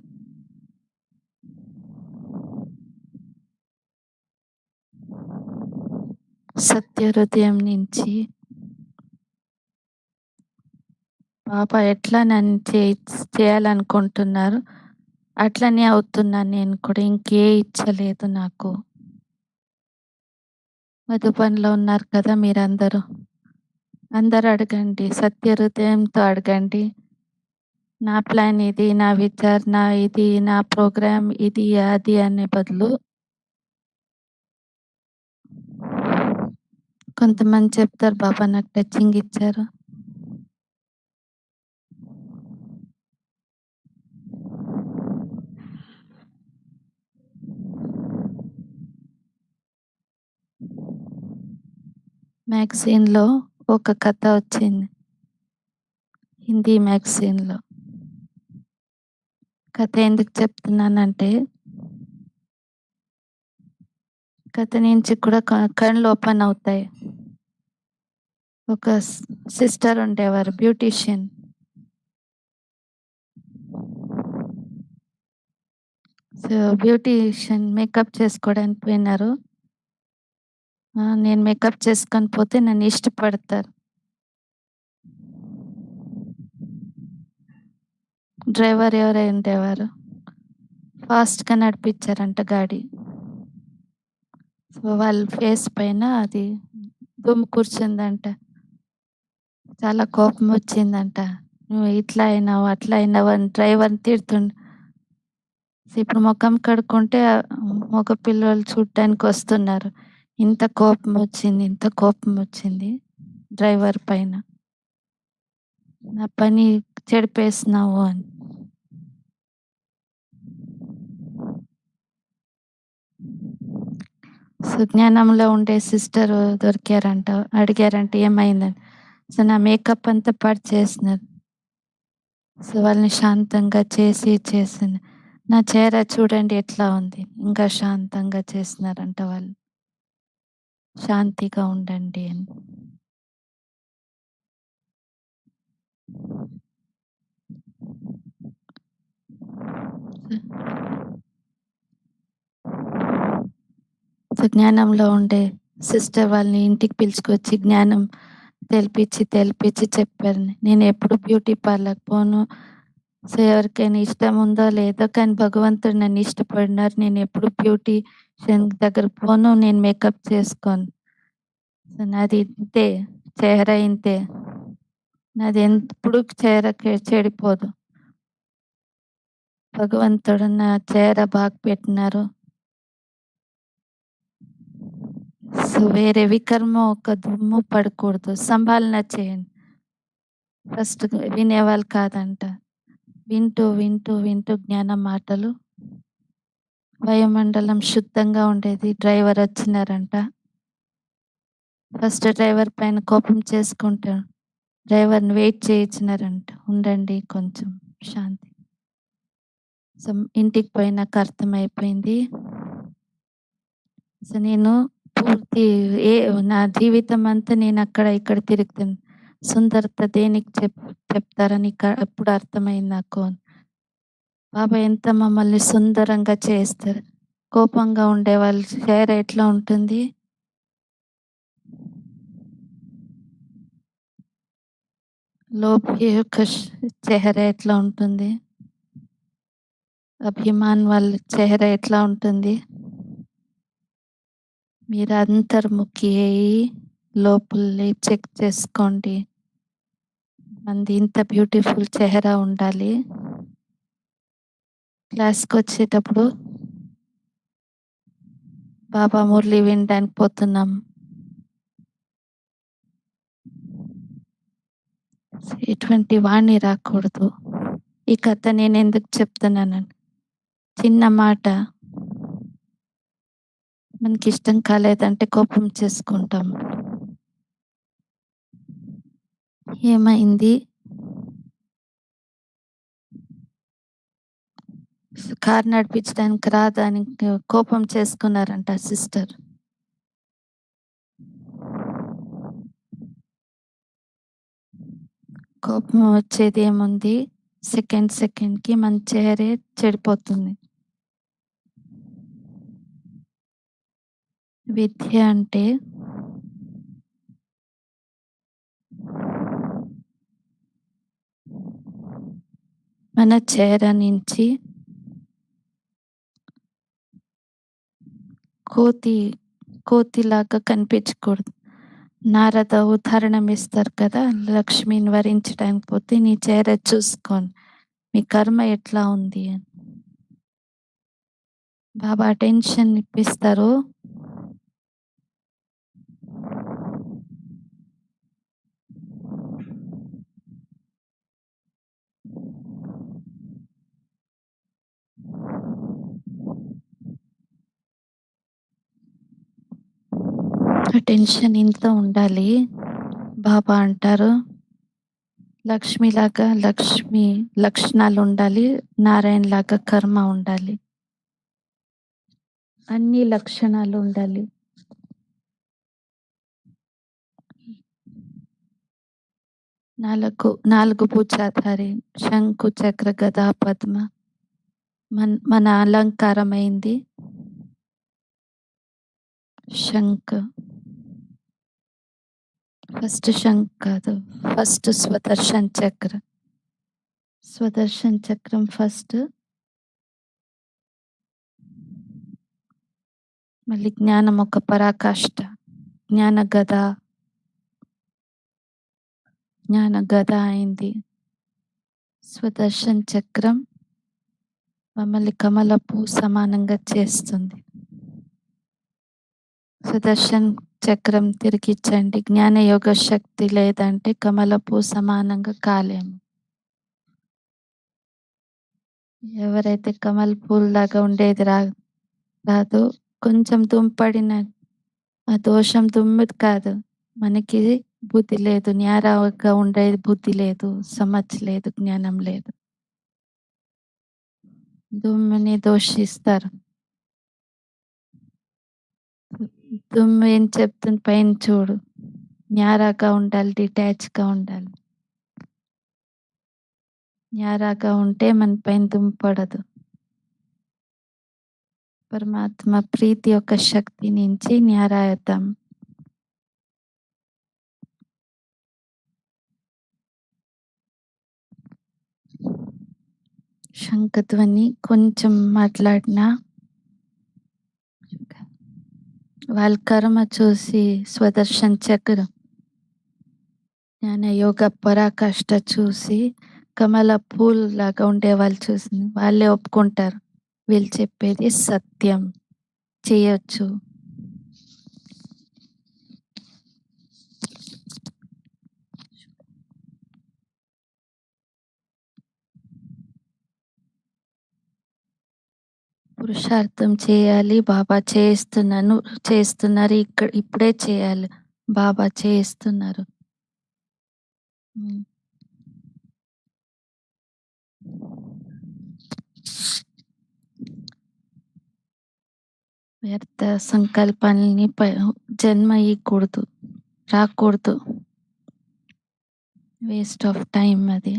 సత్య హృదయం నుంచి బాబా ఎట్లా నన్ను చేయాలనుకుంటున్నారు అట్లనే అవుతున్నాను నేను కూడా. ఇంకే ఇచ్చలేదు నాకు. మధుబన్లో ఉన్నారు కదా మీరందరూ, అందరూ అడగండి, సత్య హృదయంతో అడగండి. నా ప్లాన్ ఇది, నా విచారణ ఇది, నా ప్రోగ్రామ్ ఇది, అది అనే బదులు కొంతమంది చెప్తారు, బాబా నాకు టచింగ్ ఇచ్చారు. మ్యాగజైన్లో ఒక కథ వచ్చింది, హిందీ మ్యాగజైన్లో. కథ ఎందుకు చెప్తున్నానంటే, కథ నుంచి కూడా కళ్ళు ఓపెన్ అవుతాయి. ఒక సిస్టర్ ఉండేవారు, బ్యూటీషియన్. సో బ్యూటీషియన్ మేకప్ చేసుకోవడానికి పోయినారు. నేను మేకప్ చేసుకొని పోతే నన్ను ఇష్టపడతారు. డ్రైవర్ ఎవరై ఉండేవారు, ఫాస్ట్గా నడిపించారంట గాడి. సో వాళ్ళ ఫేస్ పైన అది దుమ్ము కూర్చుందంట. చాలా కోపం వచ్చిందంట, నువ్వు ఇట్లా అయినావు అట్లా అయినావు అని డ్రైవర్ని తిడుతుండ. ఇప్పుడు ముఖం కడుక్కుంటే మగ పిల్లలు చూడటానికి వస్తున్నారు. ఇంత కోపం వచ్చింది, ఇంత కోపం వచ్చింది డ్రైవర్ పైన, నా పని చెడిపేసినావు అని. సుజ్ఞానంలో ఉండే సిస్టర్ దొరికారంట, అడిగారంట ఏమైందని. సో నా మేకప్ అంతా పాడు చేసినారు. సో వాళ్ళని శాంతంగా చేసి నా చేర చూడండి ఎట్లా ఉంది. ఇంకా శాంతంగా చేస్తున్నారంట వాళ్ళు. శాంతిగా ఉండండి అని. సో జ్ఞానంలో ఉండే సిస్టర్ వాళ్ళని ఇంటికి పిలుచుకొచ్చి జ్ఞానం తెలిపించి చెప్పారు. నేను ఎప్పుడు బ్యూటీ పార్లర్‌కి పోను. సో ఎవరికైనా ఇష్టం ఉందో లేదో కానీ భగవంతుడు నన్ను ఇష్టపడినారు. నేను ఎప్పుడు బ్యూటీషియన్ దగ్గరకు పోను. నేను మేకప్ చేసుకోను. సో నాది ఇంతే. చెహరా ఇంతే. నాది ఎప్పుడు చెహరా చెడిపోదు. భగవంతుడు నా చెహరా బాగా పెట్టినారు. సో వేరే వికర్మ ఒక దుమ్ము పడకూడదు. సంభాలన చేయండి. ఫస్ట్ వినేవాళ్ళు కాదంట. వింటూ జ్ఞాన మాటలు. వాయుమండలం శుద్ధంగా ఉండేది. డ్రైవర్ వచ్చినారంట. ఫస్ట్ డ్రైవర్ పైన కోపం చేసుకుంటాడు. డ్రైవర్ని వెయిట్ చేయించినారంట. ఉండండి కొంచెం శాంతి. సో ఇంటికి పోయినాక అర్థమైపోయింది. సో నేను పూర్తి నా జీవితం అంతా నేను అక్కడ ఇక్కడ తిరుగుతాను. సుందరత దేనికి చెప్తారని అప్పుడు అర్థమైంది నాకు. బాబా ఎంత మమ్మల్ని సుందరంగా చేస్తారు. కోపంగా ఉండే వాళ్ళ చీర ఎట్లా ఉంటుంది? లోభి యొక్క చెహరా ఎట్లా ఉంటుంది? అభిమాన్ వాళ్ళ చెహరా ఎట్లా ఉంటుంది? మీరు అంతర్ముఖి అయ్యి లోపల చెక్ చేసుకోండి. మనది ఇంత బ్యూటిఫుల్ చెహరా ఉండాలి. క్లాస్కి వచ్చేటప్పుడు బాబా మురళి వినడానికి పోతున్నాం. ఎటువంటి వాణి రాకూడదు. ఈ కథ నేను ఎందుకు చెప్తున్నానండి, చిన్న మాట మనకి ఇష్టం కాలేదంటే కోపం చేసుకుంటాం. ఏమైంది? కారు నడిపించడానికి రాదని కోపం చేసుకున్నారంట సిస్టర్. కోపం వచ్చేది ఏముంది? సెకండ్కి మన చెహరే చెడిపోతుంది. విద్య అంటే మన చెహర నుంచి కోతిలాగా కనిపించకూడదు. నారద ఉదాహరణం ఇస్తారు కదా, లక్ష్మిని వరించడానికి పోతే నీ చెహర చూసుకోండి మీ కర్మ ఎట్లా ఉంది అని. బాబా టెన్షన్ ఇప్పిస్తారు. టెన్షన్ ఇంత ఉండాలి. బాబా అంటారు లక్ష్మిలాగా లక్ష్మి లక్షణాలు ఉండాలి, నారాయణ లాగా కర్మ ఉండాలి. అన్ని లక్షణాలు ఉండాలి. నాలుగు భుజాధారి శంకు చక్ర గదా పద్మ మన అలంకారమైంది. శంఖ్ ఫస్ట్ శంఖ్ కాదు, ఫస్ట్ స్వదర్శన్ చక్రం ఫస్ట్. మళ్ళీ జ్ఞానం ఒక పరాకాష్ట. జ్ఞాన గద అయింది. స్వదర్శన్ చక్రం మమ్మల్ని కమలపు సమానంగా చేస్తుంది. సుదర్శన్ చక్రం తిరిగిచ్చండి. జ్ఞాన యోగ శక్తి లేదంటే కమలపు సమానంగా కాలేము. ఎవరైతే కమల్ పూల్ లాగా ఉండేది రాదు, కొంచెం దుంపడిన ఆ దోషం దుమ్మిది కాదు, మనకి బుద్ధి లేదు, న్యారంగా ఉండేది బుద్ధి లేదు, సమజ్ లేదు, జ్ఞానం లేదు. దుమ్ముని దోషిస్తారు. దుమ్ము ఏం చెప్తుంది పైన చూడు, న్యారాగా ఉండాలి, డిటాచ్‌గా ఉండాలి. న్యారాగా ఉంటే మన పైన దుమ్ము పడదు. పరమాత్మ ప్రీతి యొక్క శక్తి నుంచి న్యారాయతాం. శంఖధ్వని కొంచెం మాట్లాడినా వాళ్ళ కర్మ చూసి స్వదర్శన్ చక్ర జ్ఞాన యోగ పరాకాష్ఠ చూసి కమల పూల్ లాగా ఉండే వాళ్ళు చూసి వాళ్ళే ఒప్పుకుంటారు, వీళ్ళు చెప్పేది సత్యం, చేయొచ్చు. పురుషార్థం చేయాలి, బాబా చేస్తున్నారు, ఇక్కడ ఇప్పుడే చేయాలి, బాబా చేస్తున్నారు. వ్యర్థ సంకల్పాలని జన్మ ఇవ్వకూడదు, రాకూడదు, వేస్ట్ ఆఫ్ టైం అది.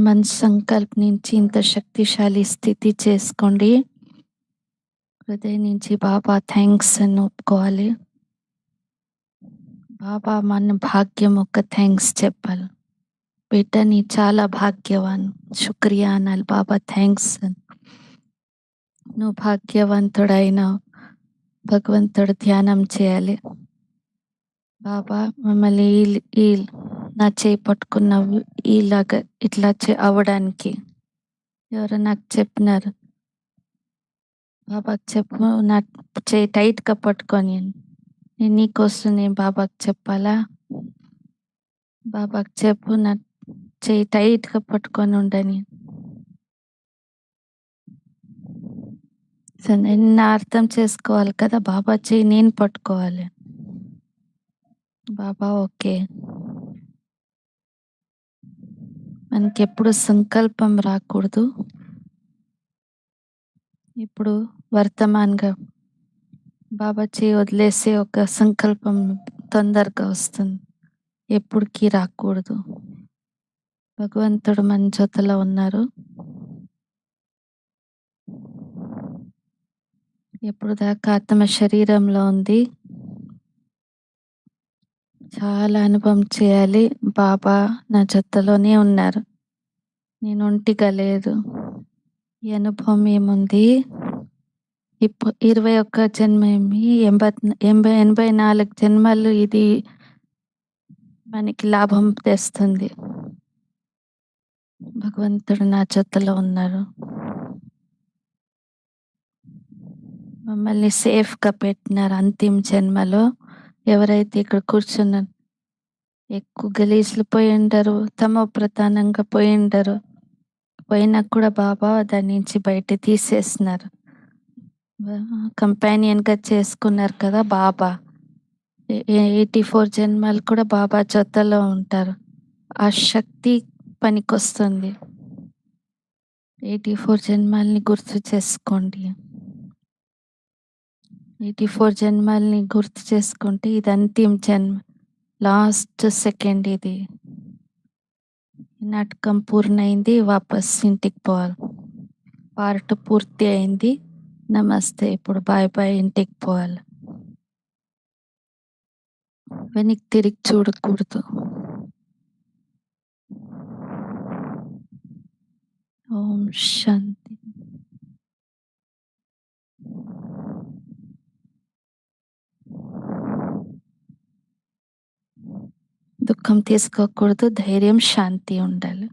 మన సంకల్ప నుంచి ఇంత శక్తిశాలి స్థితి చేసుకోండి. హృదయం నుంచి బాబా థ్యాంక్స్ అని ఒప్పుకోవాలి. బాబా మన భాగ్యం ఒక థ్యాంక్స్ చెప్పాలి. బిడ్డ నీ చాలా భాగ్యవాన్, శుక్రియా అనాలి. బాబా థ్యాంక్స్ అని. నువ్వు భాగ్యవంతుడైన భగవంతుడు ధ్యానం చేయాలి. బాబా మమ్మల్ని ఈ నా చేయి పట్టుకున్నావు ఇలాగా ఇట్లా అవ్వడానికి ఎవరు నాకు చెప్పినారు, బాబాకి చెప్పు నా చేయి టైట్గా పట్టుకొని, నేను నీకోసం నేను బాబాకి చెప్పాలా, బాబాకి చెప్పు నా చేయి టైట్గా పట్టుకొని ఉండని. సో నేను అర్థం చేసుకోవాలి కదా, బాబా చేయి నేను పట్టుకోవాలి. బాబా ఓకే. మనకి ఎప్పుడు సంకల్పం రాకూడదు. ఇప్పుడు వర్తమాన్గా బాబా చేయి వదిలేసే ఒక సంకల్పం తొందరగా వస్తుంది, ఎప్పటికీ రాకూడదు. భగవంతుడు మన జొతలో ఉన్నారు. ఎప్పుడు దాకా ఆత్మ శరీరంలో ఉంది, చాలా అనుభవం చేయాలి. బాబా నా జొత్తలోనే ఉన్నారు, నేను ఒంటిగా లేదు. ఈ అనుభవం ఏముంది, ఇప్పుడు 21 జన్మ ఏమి 84 జన్మలు ఇది మనకి లాభం తెస్తుంది. భగవంతుడు నా జొత్తలో ఉన్నారు, మమ్మల్ని సేఫ్గా పెట్టినారు. అంతిమ జన్మలో ఎవరైతే ఇక్కడ కూర్చున్నారు ఎక్కువ గలీజ్లు పోయి ఉండరు, తమ ప్రధానంగా పోయి ఉండరు, పోయినా కూడా బాబా దాని నుంచి బయట తీసేస్తున్నారు. కంపానియన్గా చేసుకున్నారు కదా బాబా. 84 జన్మలు కూడా బాబా జొత్తలో ఉంటారు. ఆ శక్తి పనికొస్తుంది. 84 జన్మల్ని గుర్తు చేసుకోండి. 84 జన్మల్ని గుర్తు చేసుకుంటే ఇది అంతిమ జన్మ, లాస్ట్ సెకండ్. ఇది నాటకం పూర్ణయింది, వాపస్ ఇంటికి పోవాలి. పార్ట్ పూర్తి అయింది, నమస్తే, ఇప్పుడు బాయ్ బాయ్, ఇంటికి పోవాలి. వెనక్కి తిరిగి చూడకూడదు. ఓం శాంతి. దుఃఖం తీసుకోకూడదు, ధైర్యం శాంతి ఉండాలి.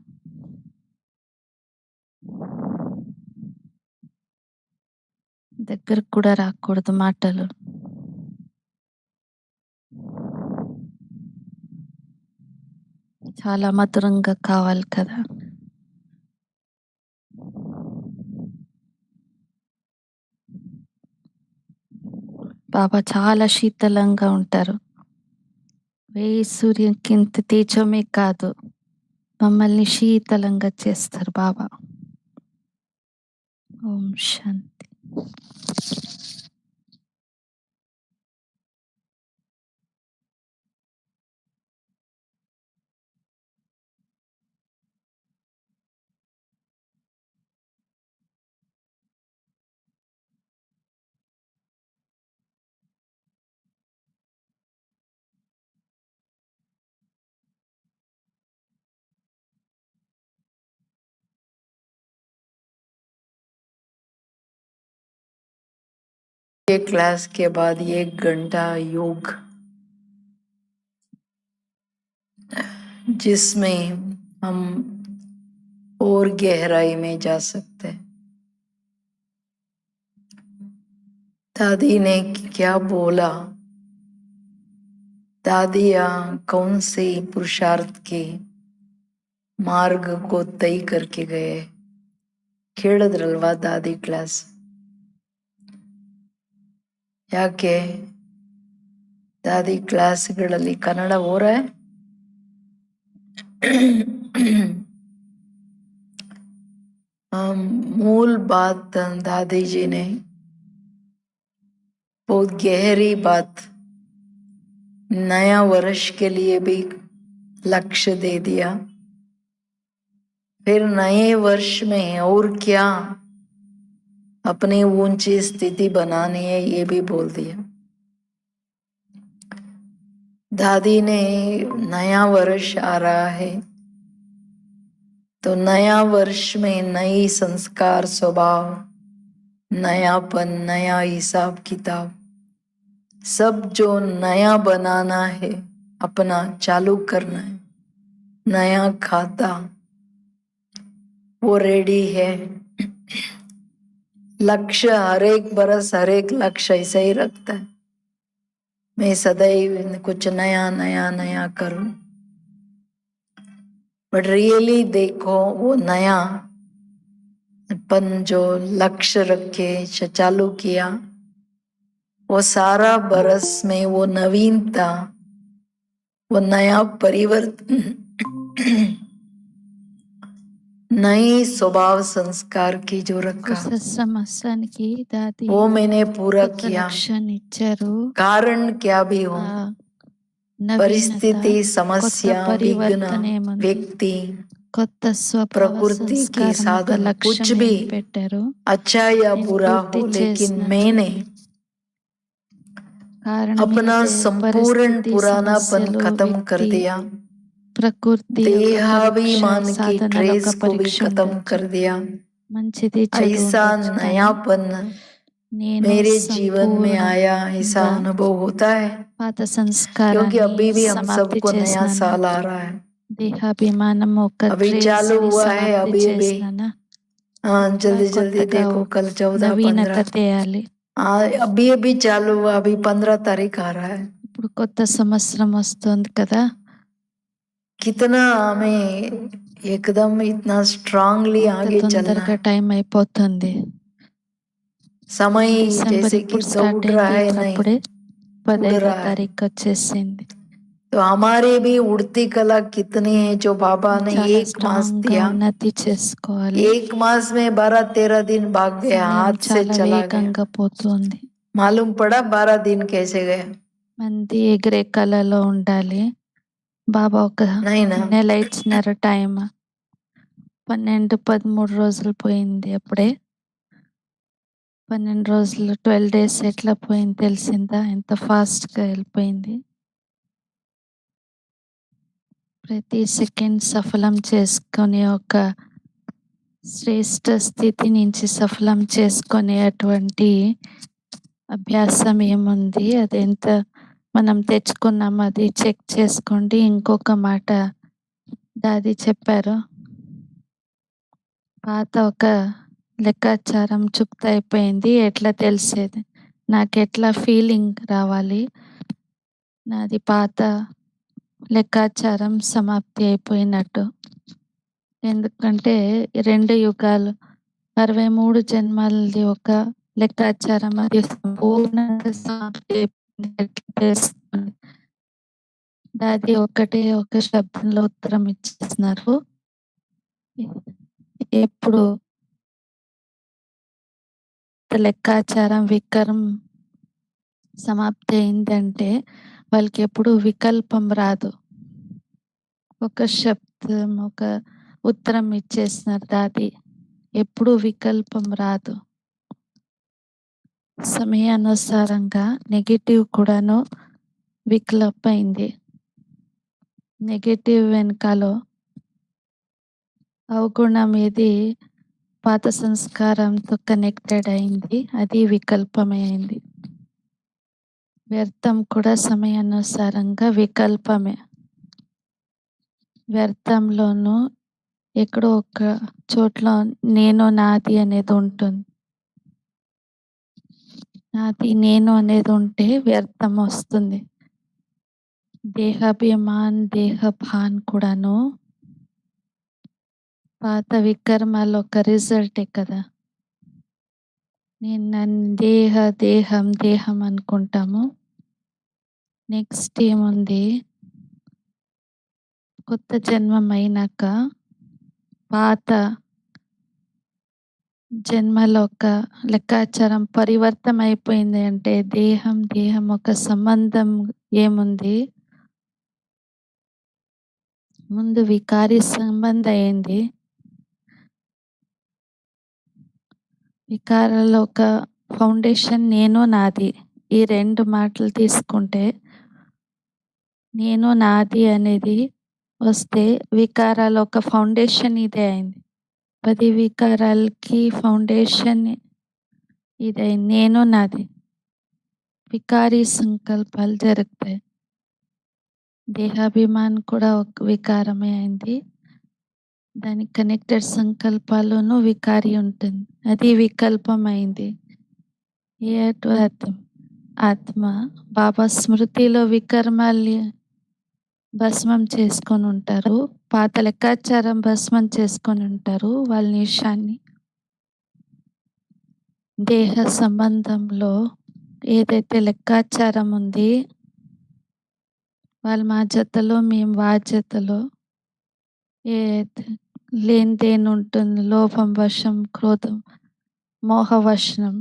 దగ్గరకు కూడా రాకూడదు మాటలు. చాలా మధురంగా కావాలి కదా. బాబా చాలా శీతలంగా ఉంటారు. 1000 సూర్యునికింత తేజమే కాదు, మమ్మల్ని శీతలంగా చేస్తారు బాబా. ఓం శాంతి. ये क्लास के बाद 1 घंटा योग, जिसमें हम और गहराई में जा सकते हैं। दादी ने क्या बोला, दादिया कौन से पुरुषार्थ के मार्ग को तय करके गए, ಕೇಳಿದ್ರಲ್ವಾ ದಾದಿ ಕ್ಲಾಸ್? ಯಾಕೆ ದಾದಿ ಕ್ಲಾಸ್ಗಳಲ್ಲಿ ಕನ್ನಡ ಓರ मूल बात दादी जी ने बहुत गहरी बात नया वर्ष के लिए भी लक्ष्य दे दिया। फिर नए वर्ष में और क्या अपनी ऊंची स्थिति बनानी है ये भी बोल दिया। दादी ने नया वर्ष आ रहा है तो नया वर्ष में नई संस्कार, स्वभाव, नयापन, नया हिसाब किताब, सब जो नया बनाना है, अपना चालू करना है, नया खाता वो रेडी है। लक्ष्य हर एक बरस हर एक लक्ष्य ऐसा ही रखता है, मैं सदैव कुछ नया नया नया करूं। बट रियली देखो वो नया अपन जो लक्ष्य रखे चालू किया, वो सारा बरस में वो नवीनता, वो नया परिवर्तन, नई स्वभाव संस्कार की जो रखा కొత్త సంవత్సరానికి దాది वो मैंने पूरा కొత్త किया। లక్ష్యాన్ని ఇచ్చారు. कारण क्या भी हो, ఆ నవీనత, परिस्थिति, కొత్త समस्या, विघ्न, పరివర్తన ఏముంది, व्यक्ति, కొత్త స్వభావ प्रकृति की సంస్కారం, ఒక साधन, कुछ లక్ష్యం भी ఏం పెట్టారు. अच्छा या నేను बुरा పూర్తి हो, लेकिन చేసినట్టు. मैंने కారణం अपना ఏంటంటే संपूर्ण పరిస్థితి, पुरानापन సమస్యలు, खत्म कर వ్యక్తి, दिया, ప్రకృతి యొక్క పరీక్ష, देहाभिमान की సాధనల ट्रेस ఒక को भी పరీక్ష खत्म ఉండొచ్చు. कर दिया। మంచిది చెడు ऐसा ఉండొచ్చు, కానీ नयापन నేను मेरे जीवन में సంపూర్ణ आया, ऐसा अनुभव होता है, పాత क्योंकि సంస్కారాన్ని अभी भी हम సమాప్తి सबको नया చేసినాను. साल आ रहा है, దేహాభిమానం ఒక अभी ట్రేస్ चालू ని हुआ है, సమాప్తి अभी भी చేసినానా. हाँ, जल्दी जल्दी కొత్తగా देखो, कल 14, నవీనత 15, తేయాలి. हाँ अभी अभी चालू हुआ, अभी 15 तारीख आ रहा है। ఇప్పుడు కొత్త సంవత్సరం వస్తుంది కదా, कितना हमें एकदम इतना स्ट्रांगली ఎంత आगे चलना తొందరగా है। టైం అయిపోతుంది. समय డిసెంబర్ जैसे कि ఇప్పుడు స్టార్ట్ दौड़ रहा అయింది, है, नहीं అప్పుడే उड़ 15వ रहा है। తారీఖు వచ్చేసింది. तो हमारी भी उड़ती कला कितनी है जो बाबा ने చాలా 1 मास స్ట్రాంగ్ గా दिया, ఉన్నతి చేసుకోవాలి. 1 मास में 12-13 दिन भाग गया, సమయం हाथ से చాలా चला गया। వేగంగా పోతుంది. मालूम पड़ा 12 दिन कैसे गया? మంది ఎగిరే కళలో ఉండాలి. బాబా ఒక नहीं ना, నెల ఇచ్చినారు టైం, 12-13 రోజులు పోయింది. అప్పుడే 12 రోజులు, 12 days ఎట్లా పోయింది తెలిసిందా? ఎంత ఫాస్ట్ గా వెళ్ళిపోయింది. ప్రతి సెకండ్ సఫలం చేసుకొని ఒక శ్రేష్ట స్థితి నుంచి సఫలం చేసుకునే అటువంటి అభ్యాసం ఏముంది, అది ఎంత మనం తెచ్చుకున్నాం అది చెక్ చేసుకోండి. ఇంకొక మాట దాది చెప్పారు, పాత ఒక లెక్కాచారం చుప్త అయిపోయింది. ఎట్లా తెలిసేది, నాకు ఎట్లా ఫీలింగ్ రావాలి, నాది పాత లెక్కాచారం సమాప్తి అయిపోయినట్టు. ఎందుకంటే 2 యుగాలు, 63 జన్మలది ఒక లెక్కాచారం అది సంపూర్ణంగా సమాప్తి తెలుస్తుంది. అది ఒకటే ఒక శబ్దంలో ఉత్తరం ఇచ్చేస్తున్నారు. ఎప్పుడు లెక్కాచారం వికరం సమాప్తి అయిందంటే వాళ్ళకి ఎప్పుడు వికల్పం రాదు. ఒక శబ్దం ఒక ఉత్తరం ఇచ్చేస్తున్నారు. దాది ఎప్పుడు వికల్పం రాదు. సమయానుసారంగా నెగిటివ్ కూడాను వికల్పైంది. నెగిటివ్ వెనకాలో అవగుణం ఏది పాత సంస్కారంతో కనెక్టెడ్ అయింది, అది వికల్పమే అయింది. వ్యర్థం కూడా సమయానుసారంగా వికల్పమే. వ్యర్థంలోనూ ఎక్కడో ఒక చోట్ల నేను నాది అనేది ఉంటుంది. నాది నేను అనేది ఉంటే వ్యర్థం వస్తుంది. దేహాభిమాన్ దేహభాన్ కూడాను పాత వికర్మాల ఒక రిజల్టే కదా. నేను నన్ను దేహం అనుకుంటాము. నెక్స్ట్ ఏముంది, కొత్త జన్మం అయినాక పాత జన్మలో ఒక లెక్కాచారం పరివర్తన అయిపోయింది అంటే దేహం ఒక సంబంధం ఏముంది, ముందు వికారి సంబంధం అయింది. వికారాల ఒక ఫౌండేషన్ నేను నాది. ఈ రెండు మాటలు తీసుకుంటే నేను నాది అనేది వస్తే వికారాల ఒక ఫౌండేషన్ ఇదే అయింది. 10 వికారాలకి ఫౌండేషన్ ఇదే నేను నాది. వికారీ సంకల్పాలు జరుగుతాయి. దేహాభిమాన్ కూడా ఒక వికారమే అయింది. దానికి కనెక్టెడ్ సంకల్పాలను వికారి ఉంటుంది, అది వికల్పం అయింది. ఏ ఆత్మ బాబా స్మృతిలో వికర్మాల్ని భస్మం చేసుకొని ఉంటారు. పాత లెక్కాచారం భస్మం చేసుకొని ఉంటారు. వాళ్ళ నిషాన్ని దేహ సంబంధంలో ఏదైతే లెక్కాచారం ఉంది, వాళ్ళు మా జతలో మేము వా జతలో ఏదైతే లేనిదేని ఉంటుంది, లోభం వశం, క్రోధం, మోహవశం,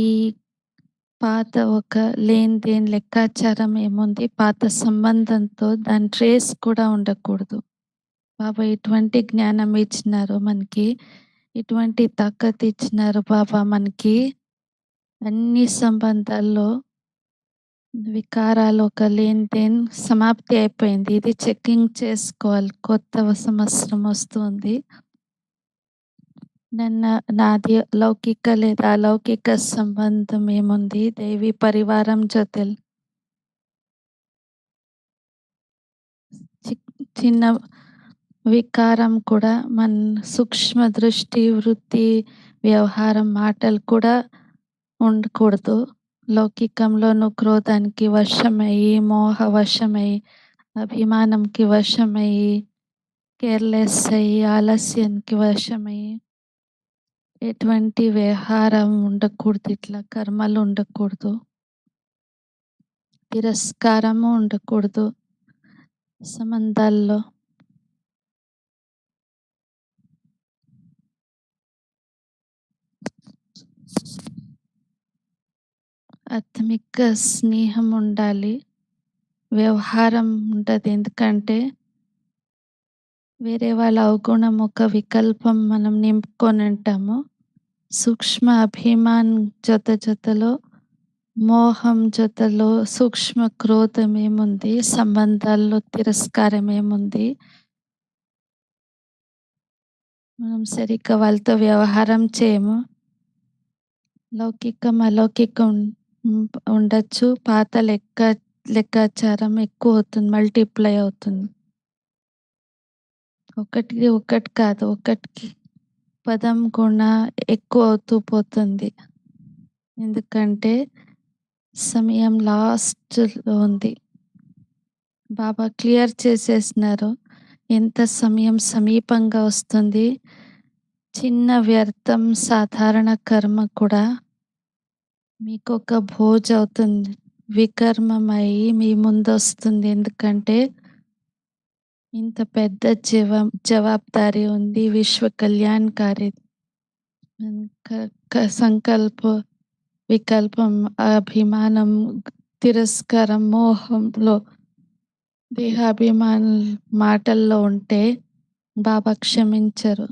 ఈ పాత ఒక లేనిదేని లెక్కాచారం ఏముంది, పాత సంబంధంతో దాని ట్రేస్ కూడా ఉండకూడదు. బాబా ఇటువంటి జ్ఞానం ఇచ్చినారు మనకి, ఇటువంటి తాకత్ ఇచ్చినారు బాబా మనకి. అన్ని సంబంధాల్లో వికారాలు ఒక లేనిదేని సమాప్తి అయిపోయింది. ఇది చెకింగ్ చేసుకోవాలి. కొత్త సంవత్సరం వస్తుంది. నాది లౌకిక లేదా అలౌకిక సంబంధం ఏముంది, దైవీ పరివారం జొతెల్ చిన్న వికారం కూడా మన సూక్ష్మ దృష్టి, వృత్తి, వ్యవహారం, మాటలు కూడా ఉండకూడదు. లౌకికంలోనూ క్రోధానికి వశమయ్యి, మోహ వశమయ్యి, అభిమానంకి వశమయ్యి, కేర్లెస్ అయ్యి, ఆలస్యానికి వశమయ్యి ఎటువంటి వ్యవహారం ఉండకూడదు. ఇట్లా కర్మలు ఉండకూడదు, తిరస్కారము ఉండకూడదు సంబంధాల్లో. ఆత్మిక స్నేహం ఉండాలి, వ్యవహారం ఉండదు. ఎందుకంటే వేరే వాళ్ళ అవగుణం ఒక వికల్పం మనం నింపుకొని ఉంటాము. సూక్ష్మ అభిమాన్ జతలో, మోహం జతలో సూక్ష్మ క్రోధం ఏముంది, సంబంధాల్లో తిరస్కారం ఏముంది, మనం సరిగ్గా వాళ్ళతో వ్యవహారం చేయము. లౌకికం అలౌకికం ఉండొచ్చు. పాత లెక్కాచారం ఎక్కువ అవుతుంది, మల్టిప్లై అవుతుంది. ఒకటి కాదు, ఒకటికి 10 గుణ ఎక్కువ అవుతూ పోతుంది. ఎందుకంటే సమయం లాస్ట్లో ఉంది. బాబా క్లియర్ చేసేసినారు ఎంత సమయం సమీపంగా వస్తుంది. చిన్న వ్యర్థం సాధారణ కర్మ కూడా మీకొక భోజ అవుతుంది. వికర్మమై మీ ముందొస్తుంది. ఎందుకంటే ఇంత పెద్ద జవాబుదారీ ఉంది. విశ్వ కళ్యాణకారి సంకల్ప వికల్పం, అభిమానం, తిరస్కారం, మోహంలో దేహాభిమాన మాటల్లో ఉంటే బాబా క్షమించరు.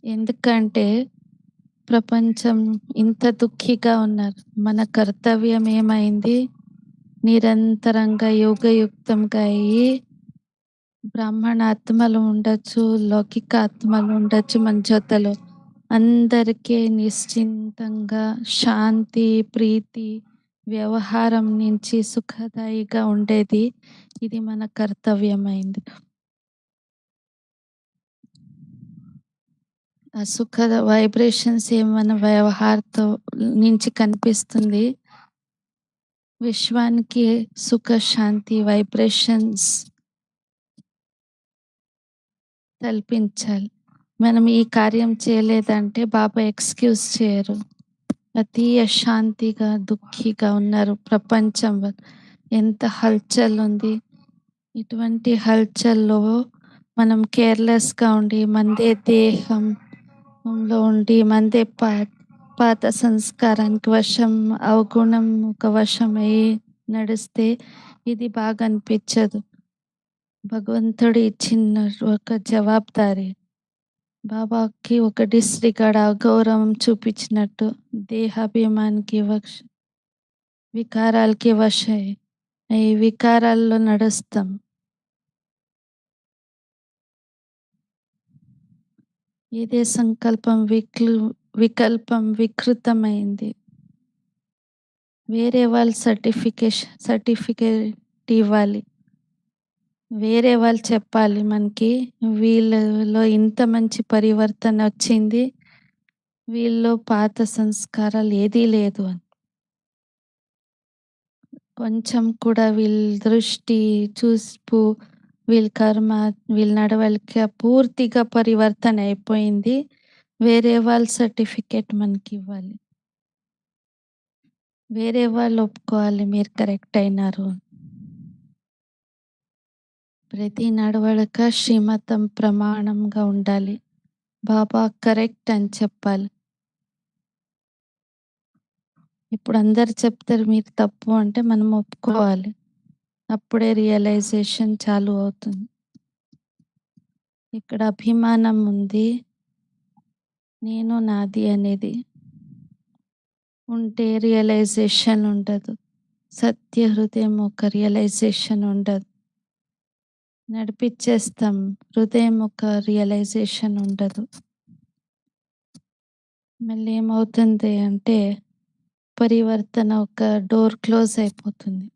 ఎందుకంటే ప్రపంచం ఇంత దుఃఖిగా ఉన్నారు. మన కర్తవ్యం ఏమైంది? నిరంతరంగా యోగయుక్తంగా అయ్యి బ్రాహ్మణ ఆత్మలు ఉండొచ్చు, లౌకిక ఆత్మలు ఉండొచ్చు మన జతలో. అందరికీ నిశ్చింతంగా శాంతి, ప్రీతి, వ్యవహారం నుంచి సుఖదాయిగా ఉండేది. ఇది మన కర్తవ్యమైంది. ఆ సుఖద వైబ్రేషన్స్ ఏమన్నా వ్యవహారతో నుంచి కనిపిస్తుంది. విశ్వానికి సుఖ శాంతి వైబ్రేషన్స్ కల్పించాలి. మనం ఈ కార్యం చేయలేదంటే బాబా ఎక్స్క్యూజ్ చేయరు. అతి అశాంతిగా దుఃఖిగా ఉన్నారు ప్రపంచం. ఎంత హల్చల్ ఉంది. ఇటువంటి హల్చల్లో మనం కేర్లెస్గా ఉండి మందే దేహంలో ఉండి మందే పాత సంస్కారానికి వశం, అవగుణం ఒక వశమై నడిస్తే ఇది బాగా అనిపించదు. భగవంతుడు ఇచ్చిన ఒక జవాబుదారీ. బాబాకి ఒక డిస్రిగార్డ్, అగౌరవం చూపించినట్టు దేహాభిమానికి వికారాలకి వశై ఈ వికారాల్లో నడుస్తాం. ఇదే సంకల్పం వికల్పం వికృతమైంది. వేరే వాళ్ళు సర్టిఫికేట్ ఇవ్వాలి. వేరే వాళ్ళు చెప్పాలి మనకి వీళ్ళలో ఇంత మంచి పరివర్తన వచ్చింది, వీళ్ళలో పాత సంస్కారాలు ఏదీ లేదు అని. కొంచెం కూడా వీళ్ళ దృష్టి, చూపు, వీళ్ళ కర్మ, వీళ్ళ నడవడిక పూర్తిగా పరివర్తన అయిపోయింది. వేరే వాళ్ళ సర్టిఫికేట్ మనకి ఇవ్వాలి. వేరే వాళ్ళు ఒప్పుకోవాలి మీరు కరెక్ట్ అయినారు. ప్రతి నడవడిక శ్రీమతం ప్రమాణంగా ఉండాలి. బాబా కరెక్ట్ అని చెప్పాలి. ఇప్పుడు అందరు చెప్తారు మీరు తప్పు అంటే మనం ఒప్పుకోవాలి. అప్పుడే రియలైజేషన్ చాలు అవుతుంది. ఇక్కడ అభిమానం ఉంది, నేను నాది అనేది ఉంటే రియలైజేషన్ ఉండదు. సత్య హృదయం ఒక రియలైజేషన్ ఉండదు. నడిపించేస్తాం, హృదయం ఒక రియలైజేషన్ ఉండదు. మళ్ళీ ఏమవుతుంది అంటే పరివర్తన ఒక డోర్ క్లోజ్ అయిపోతుంది.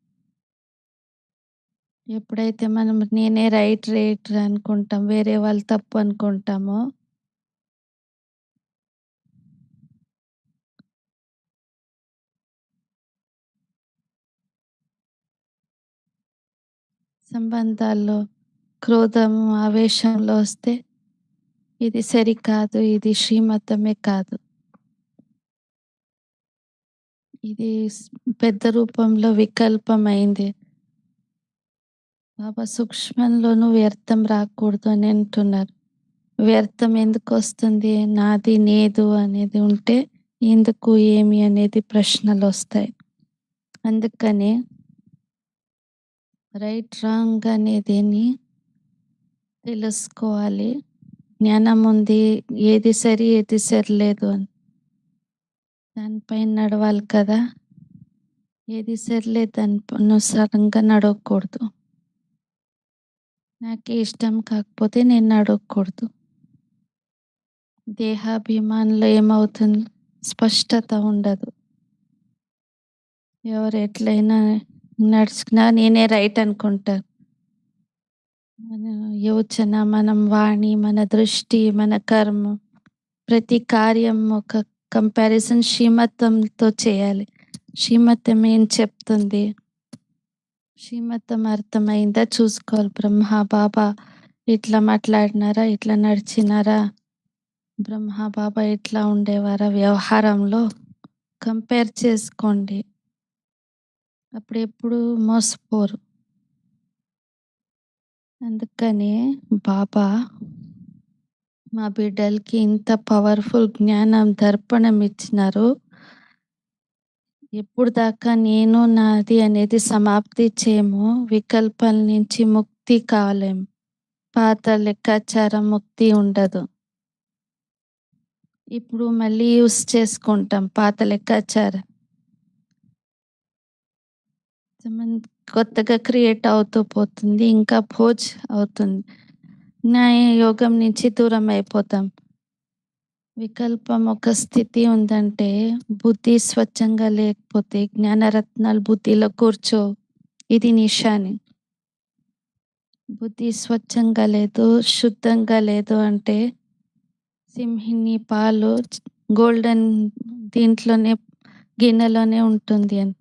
ఎప్పుడైతే మనం నేనే రైట్ అనుకుంటాం, వేరే వాళ్ళు తప్పు అనుకుంటామో సంబంధాల్లో క్రోధం, ఆవేశంలో వస్తే ఇది సరికాదు, ఇది శ్రీమతమే కాదు, ఇది పెద్ద రూపంలో వికల్పమైంది. బాబా సూక్ష్మంలోనూ వ్యర్థం రాకూడదు అని అంటున్నారు. వ్యర్థం ఎందుకు వస్తుంది? నాది నేదు అనేది ఉంటే ఎందుకు ఏమి అనేది ప్రశ్నలు వస్తాయి. అందుకని రైట్ రాంగ్ అనేదేని తెలుసుకోవాలి. జ్ఞానం ఉంది, ఏది సరి ఏది సరిలేదు అని. దానిపైన నడవాలి కదా. ఏది సరిలేదు దాని అనుసారంగా నడవకూడదు. నాకు ఇష్టం కాకపోతే నేను నడవకూడదు. దేహాభిమానంలో ఏమవుతుంది? స్పష్టత ఉండదు. ఎవరు ఎట్లయినా నడుచుకున్నా నేనే రైట్ అనుకుంటారు. మన యోచన, మనం వాణి, మన దృష్టి, మన కర్మ, ప్రతి కార్యం ఒక కంపారిజన్ శ్రీమతంతో చేయాలి. శ్రీమతం ఏం చెప్తుంది? శ్రీమతం అర్థమైందా చూసుకోవాలి. బ్రహ్మ బాబా ఇట్లా మాట్లాడినారా, ఇట్లా నడిచినారా, బ్రహ్మ బాబా ఇట్లా ఉండేవారా వ్యవహారంలో కంపేర్ చేసుకోండి. అప్పుడు ఎప్పుడు మోసపోరు. అందుకని బాబా మా బిడ్డలకి ఇంత పవర్ఫుల్ జ్ఞానం దర్పణం ఇచ్చినారు. ఎప్పుడు దాకా నేను నాది అనేది సమాప్తి చేయము, వికల్పాల నుంచి ముక్తి కాలేం, పాత లెక్కాచారం ముక్తి ఉండదు. ఇప్పుడు మళ్ళీ యూస్ చేసుకుంటాం పాత లెక్కాచారం, కొత్తగా క్రియేట్ అవుతూ పోతుంది, ఇంకా భోజ్ అవుతుంది. న్యాయ యోగం నుంచి దూరం అయిపోతాం. వికల్పం ఒక స్థితి ఉందంటే బుద్ధి స్వచ్ఛంగా లేకపోతే జ్ఞానరత్నాలు బుద్ధిలో కూర్చో, ఇది నిశాని. బుద్ధి స్వచ్ఛంగా లేదు, శుద్ధంగా లేదు అంటే సింహిని పాలు గోల్డెన్ దీంట్లోనే గిన్నెలోనే ఉంటుంది అని.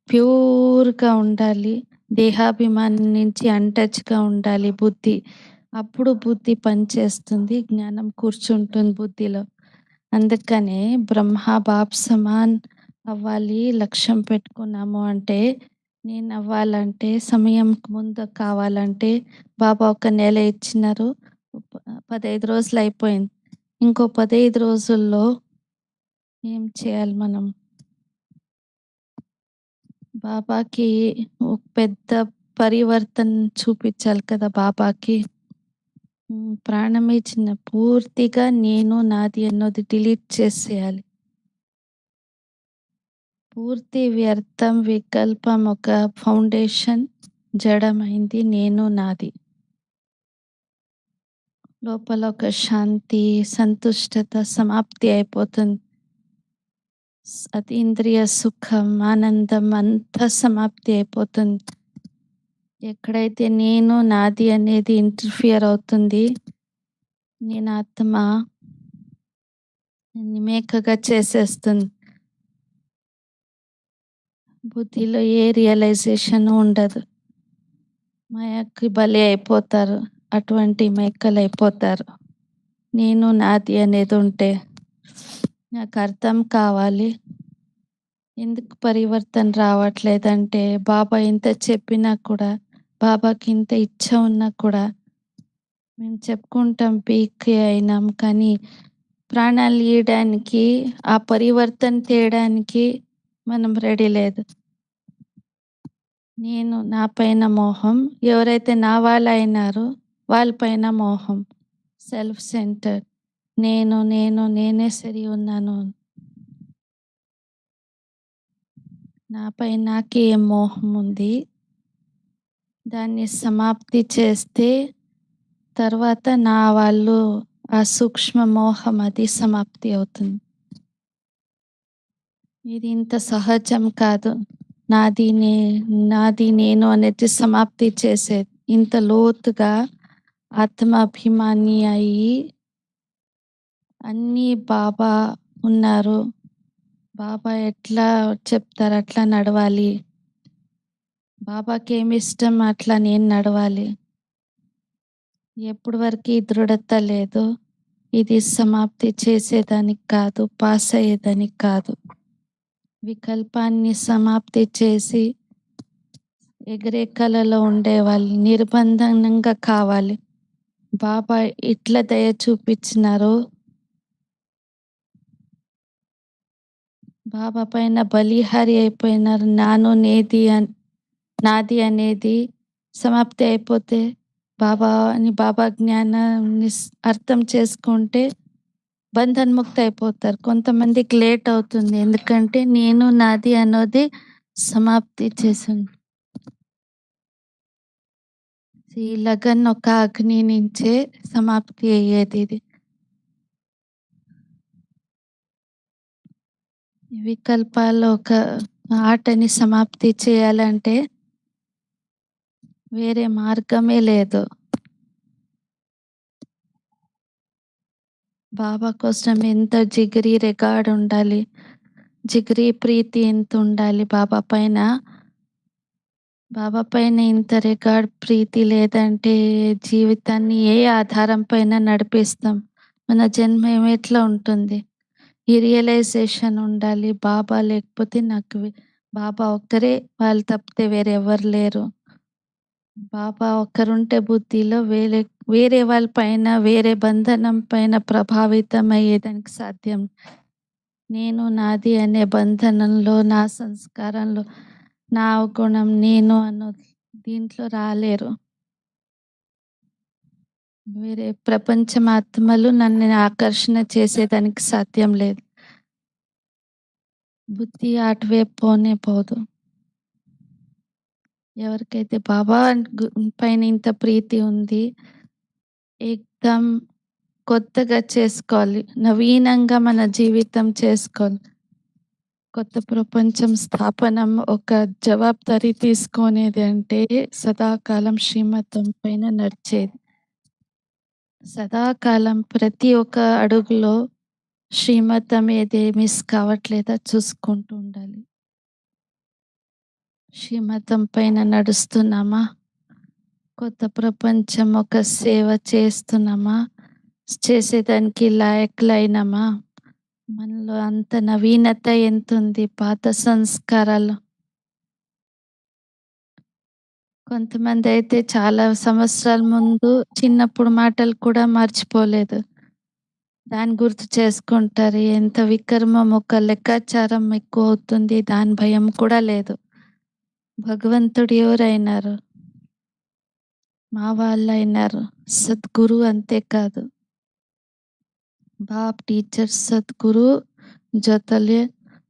ప్యూర్గా ఉండాలి, దేహాభిమానం నుంచి అన్టచ్గా ఉండాలి బుద్ధి. అప్పుడు బుద్ధి పనిచేస్తుంది, జ్ఞానం కూర్చుంటుంది బుద్ధిలో. అందుకనే బ్రహ్మ బాప్ సమాన్ అవ్వాలి లక్ష్యం పెట్టుకున్నాము అంటే, నేను అవ్వాలంటే సమయం ముందు కావాలంటే బాబా ఒక నెల ఇచ్చినారు, 15 రోజులు అయిపోయింది. ఇంకో 15 రోజుల్లో ఏం చేయాలి మనం? బాబాకి ఒక పెద్ద పరివర్తన చూపించాలి కదా బాబాకి. ప్రాణం ఇచ్చిన పూర్తిగా నేను నాది అన్నది డిలీట్ చేసేయాలి. పూర్తి వ్యర్థం, వికల్పం ఒక ఫౌండేషన్ జడమైంది, నేను నాది. లోపల ఒక శాంతి, సంతుష్టత సమాప్తి అయిపోతుంది. అతీంద్రియ సుఖం, ఆనందం అంతా సమాప్తి అయిపోతుంది. ఎక్కడైతే నేను నాది అనేది ఇంటర్ఫియర్ అవుతుంది, నేను ఆత్మ నిమేకగా చేసేస్తుంది. బుద్ధిలో ఏ రియలైజేషన్ ఉండదు, మాయకి బలి అయిపోతారు, అటువంటి మేకలు అయిపోతారు. నేను నాది అనేది ఉంటే నాకు అర్థం కావాలి ఎందుకు పరివర్తన రావట్లేదంటే, బాబా ఇంత చెప్పినా కూడా, బాబాకి ఇంత ఇచ్చ ఉన్నా కూడా మేము చెప్పుకుంటాం పీక్ అయినాం, కానీ ప్రాణాలు ఇయడానికి, ఆ పరివర్తన తేయడానికి మనం రెడీ లేదు. నేను నా పైన మోహం, ఎవరైతే నా వాళ్ళు అయినారో వాళ్ళపైన మోహం, సెల్ఫ్ సెంటర్, నేను నేను నేనే సరి ఉన్నాను, నాపై నాకే మోహం ఉంది. దాన్ని సమాప్తి చేస్తే తర్వాత నా వాళ్ళు, ఆ సూక్ష్మ మోహం అది సమాప్తి అవుతుంది. ఇది ఇంత సహజం కాదు. నాది నేను అనేది సమాప్తి చేసేది. ఇంత లోతుగా ఆత్మాభిమాని అయి అన్నీ బాబా ఉన్నారు, బాబా ఎట్లా చెప్తారు అట్లా నడవాలి, బాబాకి ఏమి ఇష్టం అట్లా నేను నడవాలి. ఎప్పటి వరకు ఈ దృఢత లేదు, ఇది సమాప్తి చేసేదానికి కాదు, పాస్ అయ్యేదానికి కాదు. వికల్పాన్ని సమాప్తి చేసి ఎగిరే కళలో ఉండే వాళ్ళు నిర్బంధనంగా కావాలి. బాబా ఇట్లా దయ చూపించినారు, బాబా పైన బలిహారి అయిపోయినారు. నాది అనేది సమాప్తి అయిపోతే బాబా జ్ఞానాన్ని అర్థం చేసుకుంటే బంధన్ముక్తి అయిపోతారు. కొంతమందికి లేట్ అవుతుంది, ఎందుకంటే నేను నాది అనేది సమాప్తి చేసింది. ఈ లగన్ ఒక అగ్ని నుంచే సమాప్తి అయ్యేది. ఇది వికల్పాలు ఒక ఆటని సమాప్తి చేయాలంటే వేరే మార్గమే లేదు. బాబా కోసం ఎంత జిగిరి రికార్డ్ ఉండాలి, జిగిరి ప్రీతి ఎంత ఉండాలి బాబా పైన. బాబా పైన ఇంత రికార్డ్ ప్రీతి లేదంటే జీవితాన్ని ఏ ఆధారం పైన నడిపిస్తాం? మన జన్మ ఎట్లా ఉంటుంది? ఈ రియలైజేషన్ ఉండాలి. బాబా లేకపోతే బాబా ఒక్కరే, వాళ్ళు తప్పితే వేరెవ్వరు లేరు. బాబా ఒక్కరుంటే బుద్ధిలో వేరే వాళ్ళ పైన, వేరే బంధనం పైన ప్రభావితం అయ్యేదానికి సాధ్యం. నేను, నాది అనే బంధనంలో, నా సంస్కారంలో, నా గుణం, నేను అన్న దీంట్లో రాలేరు. వేరే ప్రపంచం ఆత్మలు నన్ను ఆకర్షణ చేసేదానికి సాధ్యం లేదు. బుద్ధి అటువైపు పోనే పోదు. ఎవరికైతే బాబా పైన ఇంత ప్రీతి ఉంది, ఏకదం కొత్తగా చేసుకోవాలి. నవీనంగా మన జీవితం చేసుకోవాలి. కొత్త ప్రపంచం స్థాపనం ఒక జవాబుదారీ తీసుకునేది అంటే సదాకాలం శ్రీమతం పైన నడిచేది. సదాకాలం ప్రతి ఒక్క అడుగులో శ్రీమతం ఏది మిస్ కావట్లేదా చూసుకుంటూ ఉండాలి. శ్రీమతం పైన నడుస్తున్నామా? కొత్త ప్రపంచం ఒక సేవ చేస్తున్నామా? చేసేదానికి లాయకులైనామా? మనలో అంత నవీనత ఎంతుంది? పాత సంస్కారాలు కొంతమంది అయితే చాలా సంవత్సరాల ముందు చిన్నప్పుడు మాటలు కూడా మర్చిపోలేదు. దాన్ని గుర్తు చేసుకుంటారు. ఎంత వికర్మం, ఒక లెక్కాచారం ఎక్కువ అవుతుంది. దాని భయం కూడా లేదు. భగవంతుడు ఎవరైనారు? మా వాళ్ళైనారు. సద్గురు అంతేకాదు. బాప్ టీచర్ సద్గురు జొతలే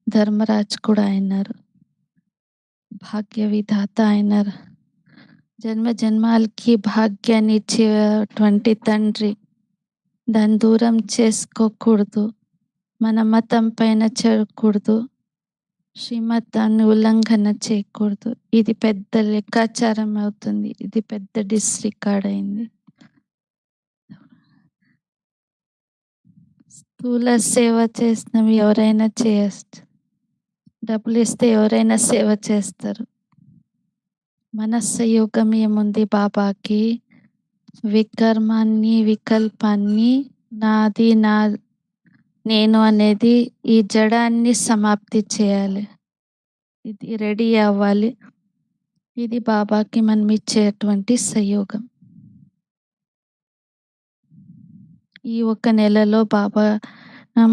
ధర్మరాజ్ కూడా అయినారు. భాగ్య విధాత అయినారు. జన్మ జన్మాలకి భాగ్యాన్ని ఇచ్చేటువంటి తండ్రి. దాన్ని దూరం చేసుకోకూడదు. మన మతం పైన చేరకూడదు. శ్రీమతాన్ని ఉల్లంఘన చేయకూడదు. ఇది పెద్ద లెక్కాచారం అవుతుంది. ఇది పెద్ద డిస్రికార్డ్ అయింది. స్థూల సేవ చేసినవి ఎవరైనా చేయొచ్చు. డబ్బులు ఇస్తే ఎవరైనా సేవ చేస్తారు. మనస్సు యోగం ఏముంది బాబాకి? వికర్మాన్ని, వికల్పాన్ని, నాది, నేను అనేది ఈ జడాన్ని సమాప్తి చేయాలి. ఇది రెడీ అవ్వాలి. ఇది బాబాకి మనం ఇచ్చేటువంటి సహయోగం. ఈ ఒక నెలలో బాబా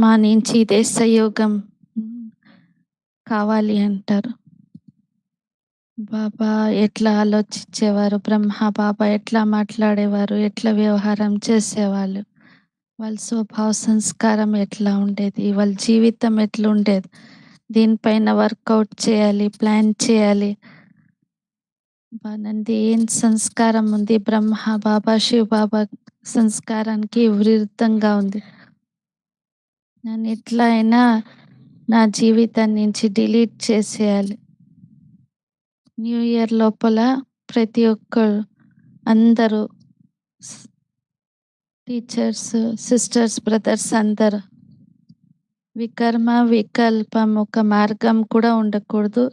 మా నుంచి ఇదే సహయోగం కావాలి అంటారు. బాబా ఎట్లా ఆలోచించేవారు? బ్రహ్మ బాబా ఎట్లా మాట్లాడేవారు? ఎట్లా వ్యవహారం చేసేవాళ్ళు? వాళ్ళ స్వభావ సంస్కారం ఎట్లా ఉండేది? వాళ్ళ జీవితం ఎట్లా ఉండేది? దీనిపైన వర్కౌట్ చేయాలి, ప్లాన్ చేయాలి. నంది ఏం సంస్కారం ఉంది? బ్రహ్మ బాబా, శివ బాబా సంస్కారానికి విరుద్ధంగా ఉంది. నన్ను ఎట్లా అయినా నా జీవితం నుంచి డిలీట్ చేసేయాలి. న్యూ ఇయర్ లోపల ప్రతి ఒక్కరు, అందరూ టీచర్స్, సిస్టర్స్, బ్రదర్స్ అందరు వికర్మ, వికల్పం ఒక మార్గం కూడా ఉండకూడదు.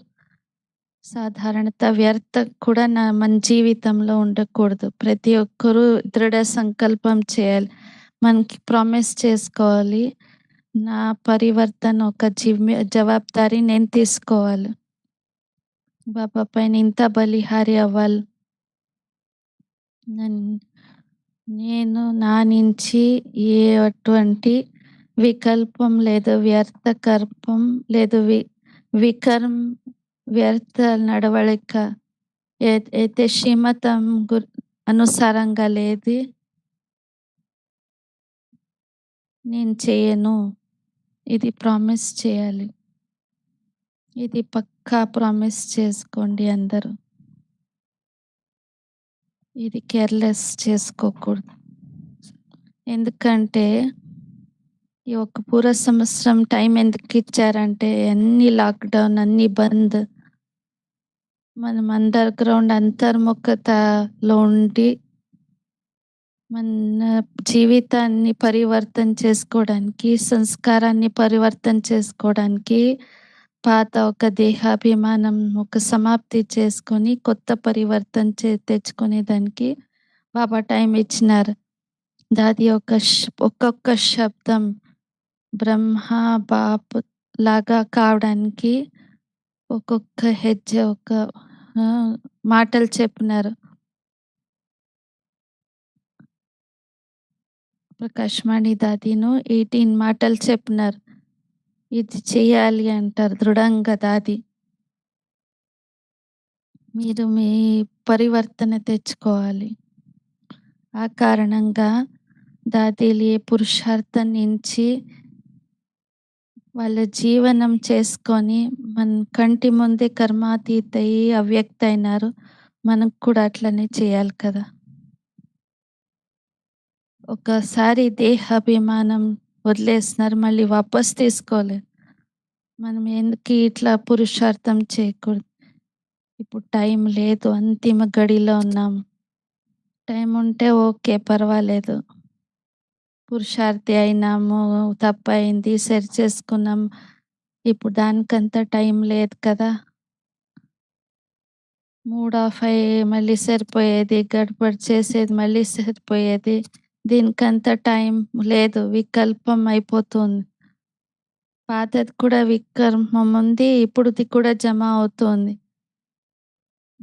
సాధారణత వ్యర్థ కూడా మన జీవితంలో ఉండకూడదు. ప్రతి ఒక్కరూ దృఢ సంకల్పం చేయాలి. మనకి ప్రామిస్ చేసుకోవాలి. నా పరివర్తన ఒక జవాబుదారీ నేను తీసుకోవాలి. బాబా పైన ఇంత బలిహారి అవ్వాలి. నేను నా నుంచి అటువంటి వికల్పం లేదు, వ్యర్థ కర్పం లేదు, వికర్మ వ్యర్థ నడవడిక అయితే శ్రీమతం అనుసారంగా లేదు, నేను చేయను. ఇది ప్రామిస్ చేయాలి. ఇది పక్కా ప్రామిస్ చేసుకోండి అందరూ. ఇది కేర్లెస్ చేసుకోకూడదు. ఎందుకంటే ఈ ఒక పూర సంవత్సరం టైం ఎందుకు ఇచ్చారంటే అన్ని లాక్డౌన్, అన్ని బంద్. మనం అండర్ గ్రౌండ్ అంతర్ముఖతలో ఉండి మన జీవితాన్ని పరివర్తన చేసుకోవడానికి, సంస్కారాన్ని పరివర్తన చేసుకోవడానికి పాత ఒక దేహాభిమానం ఒక సమాప్తి చేసుకొని కొత్త పరివర్తన తెచ్చుకునే దానికి బాబా టైం ఇచ్చినారు. దాది ఒక్కొక్క శబ్దం బ్రహ్మ బాప్ లాగా కావడానికి ఒక్కొక్క హెజ్జె ఒక మాటలు చెప్పినారు. ప్రకాశ్మణి దాదీను 18 మాటలు చెప్పినారు. ఇది చేయాలి అంటారు దృఢంగా దాది. మీరు మీ పరివర్తన తెచ్చుకోవాలి. ఆ కారణంగా దాదీలు ఏ పురుషార్థం నుంచి వాళ్ళ జీవనం చేసుకొని మన కంటి ముందే కర్మాతీత అయ్యి అవ్యక్త అయినారు. మనకు కూడా అట్లనే చేయాలి కదా. ఒకసారి దేహాభిమానం వదిలేస్తున్నారు, మళ్ళీ వాపస్ తీసుకోలేదు. మనం ఎందుకు ఇట్లా పురుషార్థం చేయకూడదు. ఇప్పుడు టైం లేదు, అంతిమ గడిలో ఉన్నాం. టైం ఉంటే ఓకే, పర్వాలేదు. పురుషార్థి అయినాము, తప్పయింది, సరి చేసుకున్నాం. ఇప్పుడు దానికంతా టైం లేదు కదా. మూడ్ ఆఫ్ అయ్యి మళ్ళీ సరిపోయేది, గడబడి చేసేది మళ్ళీ సరిపోయేది. దీనికంతా టైం లేదు, వికల్పం అయిపోతుంది. పాతది కూడా వికల్పం ఉంది, ఇప్పుడుది కూడా జమ అవుతుంది.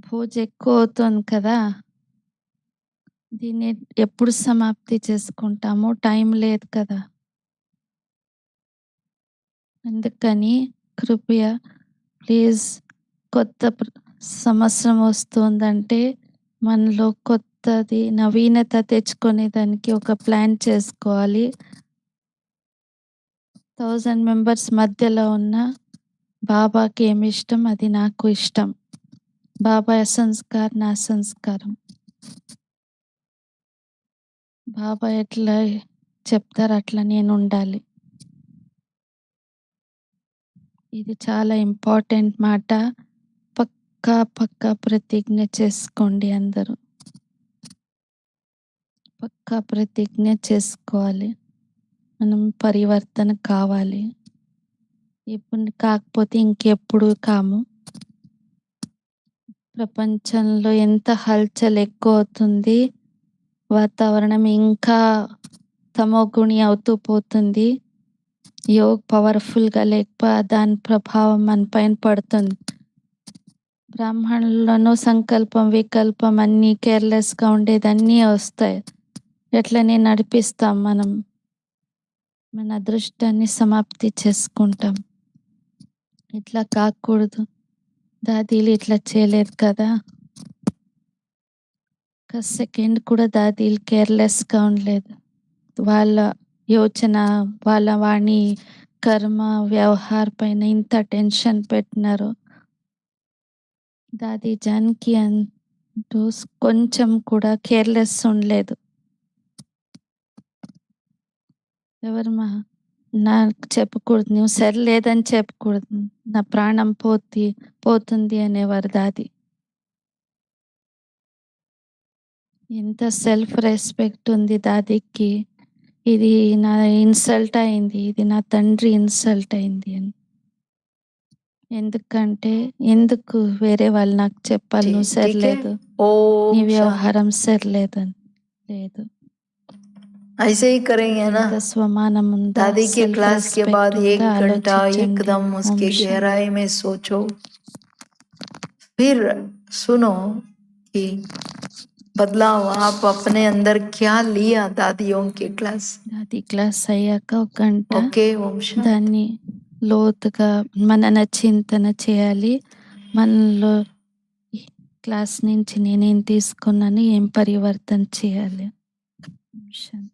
భోజ ఎక్కువ అవుతుంది కదా. దీన్ని ఎప్పుడు సమాప్తి చేసుకుంటామో టైం లేదు కదా. అందుకని కృపయ ప్లీజ్, కొత్త సంవత్సరం వస్తుందంటే మనలో కొత్తది నవీనత తెచ్చుకునే దానికి ఒక ప్లాన్ చేసుకోవాలి. 1000 మెంబర్స్ మధ్యలో ఉన్న బాబాకి ఏమి ఇష్టం అది నాకు ఇష్టం. బాబా సంస్కార్ నా సంస్కారం. బాబా ఎట్లా చెప్తారు అట్లా నేను ఉండాలి. ఇది చాలా ఇంపార్టెంట్ మాట. పక్కా ప్రతిజ్ఞ చేసుకోండి అందరూ. పక్కా ప్రతిజ్ఞ చేసుకోవాలి. మనం పరివర్తన కావాలి. ఇప్పుడు కాకపోతే ఇంకెప్పుడు కాము. ప్రపంచంలో ఎంత హల్చల్ ఎక్కువ అవుతుంది, వాతావరణం ఇంకా తమోగుణి అవుతూ పోతుంది. యోగ్ పవర్ఫుల్గా లేకపో దాని ప్రభావం మన పైన పడుతుంది. బ్రాహ్మణులను సంకల్పం వికల్పం అన్నీ కేర్లెస్గా ఉండేదన్నీ వస్తాయి. ఎట్లనే నడిపిస్తాం మనం. మన అదృష్టాన్ని సమాప్తి చేసుకుంటాం. ఇట్లా కాకూడదు. దాదీలు ఇట్లా చేయలేదు కదా. ఒక సెకండ్ కూడా దాదీలు కేర్లెస్గా ఉండలేదు. వాళ్ళ యోచన, వాళ్ళ వాణి, కర్మ, వ్యవహార పైన ఇంత టెన్షన్ పెట్టినారు. దాది జానకి అంటూ కొంచెం కూడా కేర్లెస్ ఉండలేదు. ఎవరు నాకు చెప్పకూడదు, నువ్వు సరిలేదని చెప్పకూడదు, నా ప్రాణం పోతుంది అనేవారు దాది. ఎంత సెల్ఫ్ రెస్పెక్ట్ ఉంది దాదికి. ఇది నా ఇన్సల్ట్ అయింది, ఇది నా తండ్రి ఇన్సల్ట్ అయింది అని. ఎందుకంటే ఎందుకు వేరే వాళ్ళు నాకు చెప్పాలి నువ్వు సరిలేదు, నీ వ్యవహారం సరిలేదని. లేదు, ऐसे ही करेंगे ना. స్వమానం ఉందా, दादी के సెల్ఫ్ क्लास के రెస్పెక్ట్ बाद एक ఉందా घंटा ఆలోచించండి. एकदम उसके ఓం శాంతి. गहराई में सोचो, फिर सुनो कि बदलाव आप अपने अंदर क्या लिया दादियों के क्लास. దాది క్లాస్ అయ్యాక ఒక గంట ओके, ओम शांति. దాన్ని లోతుగా మనన చింతన చేయాలి. మనలో ఈ క్లాస్ నుంచి నేనేం తీసుకున్నాను, ఏం పరివర్తన చేయాలి. ఓం శాంతి.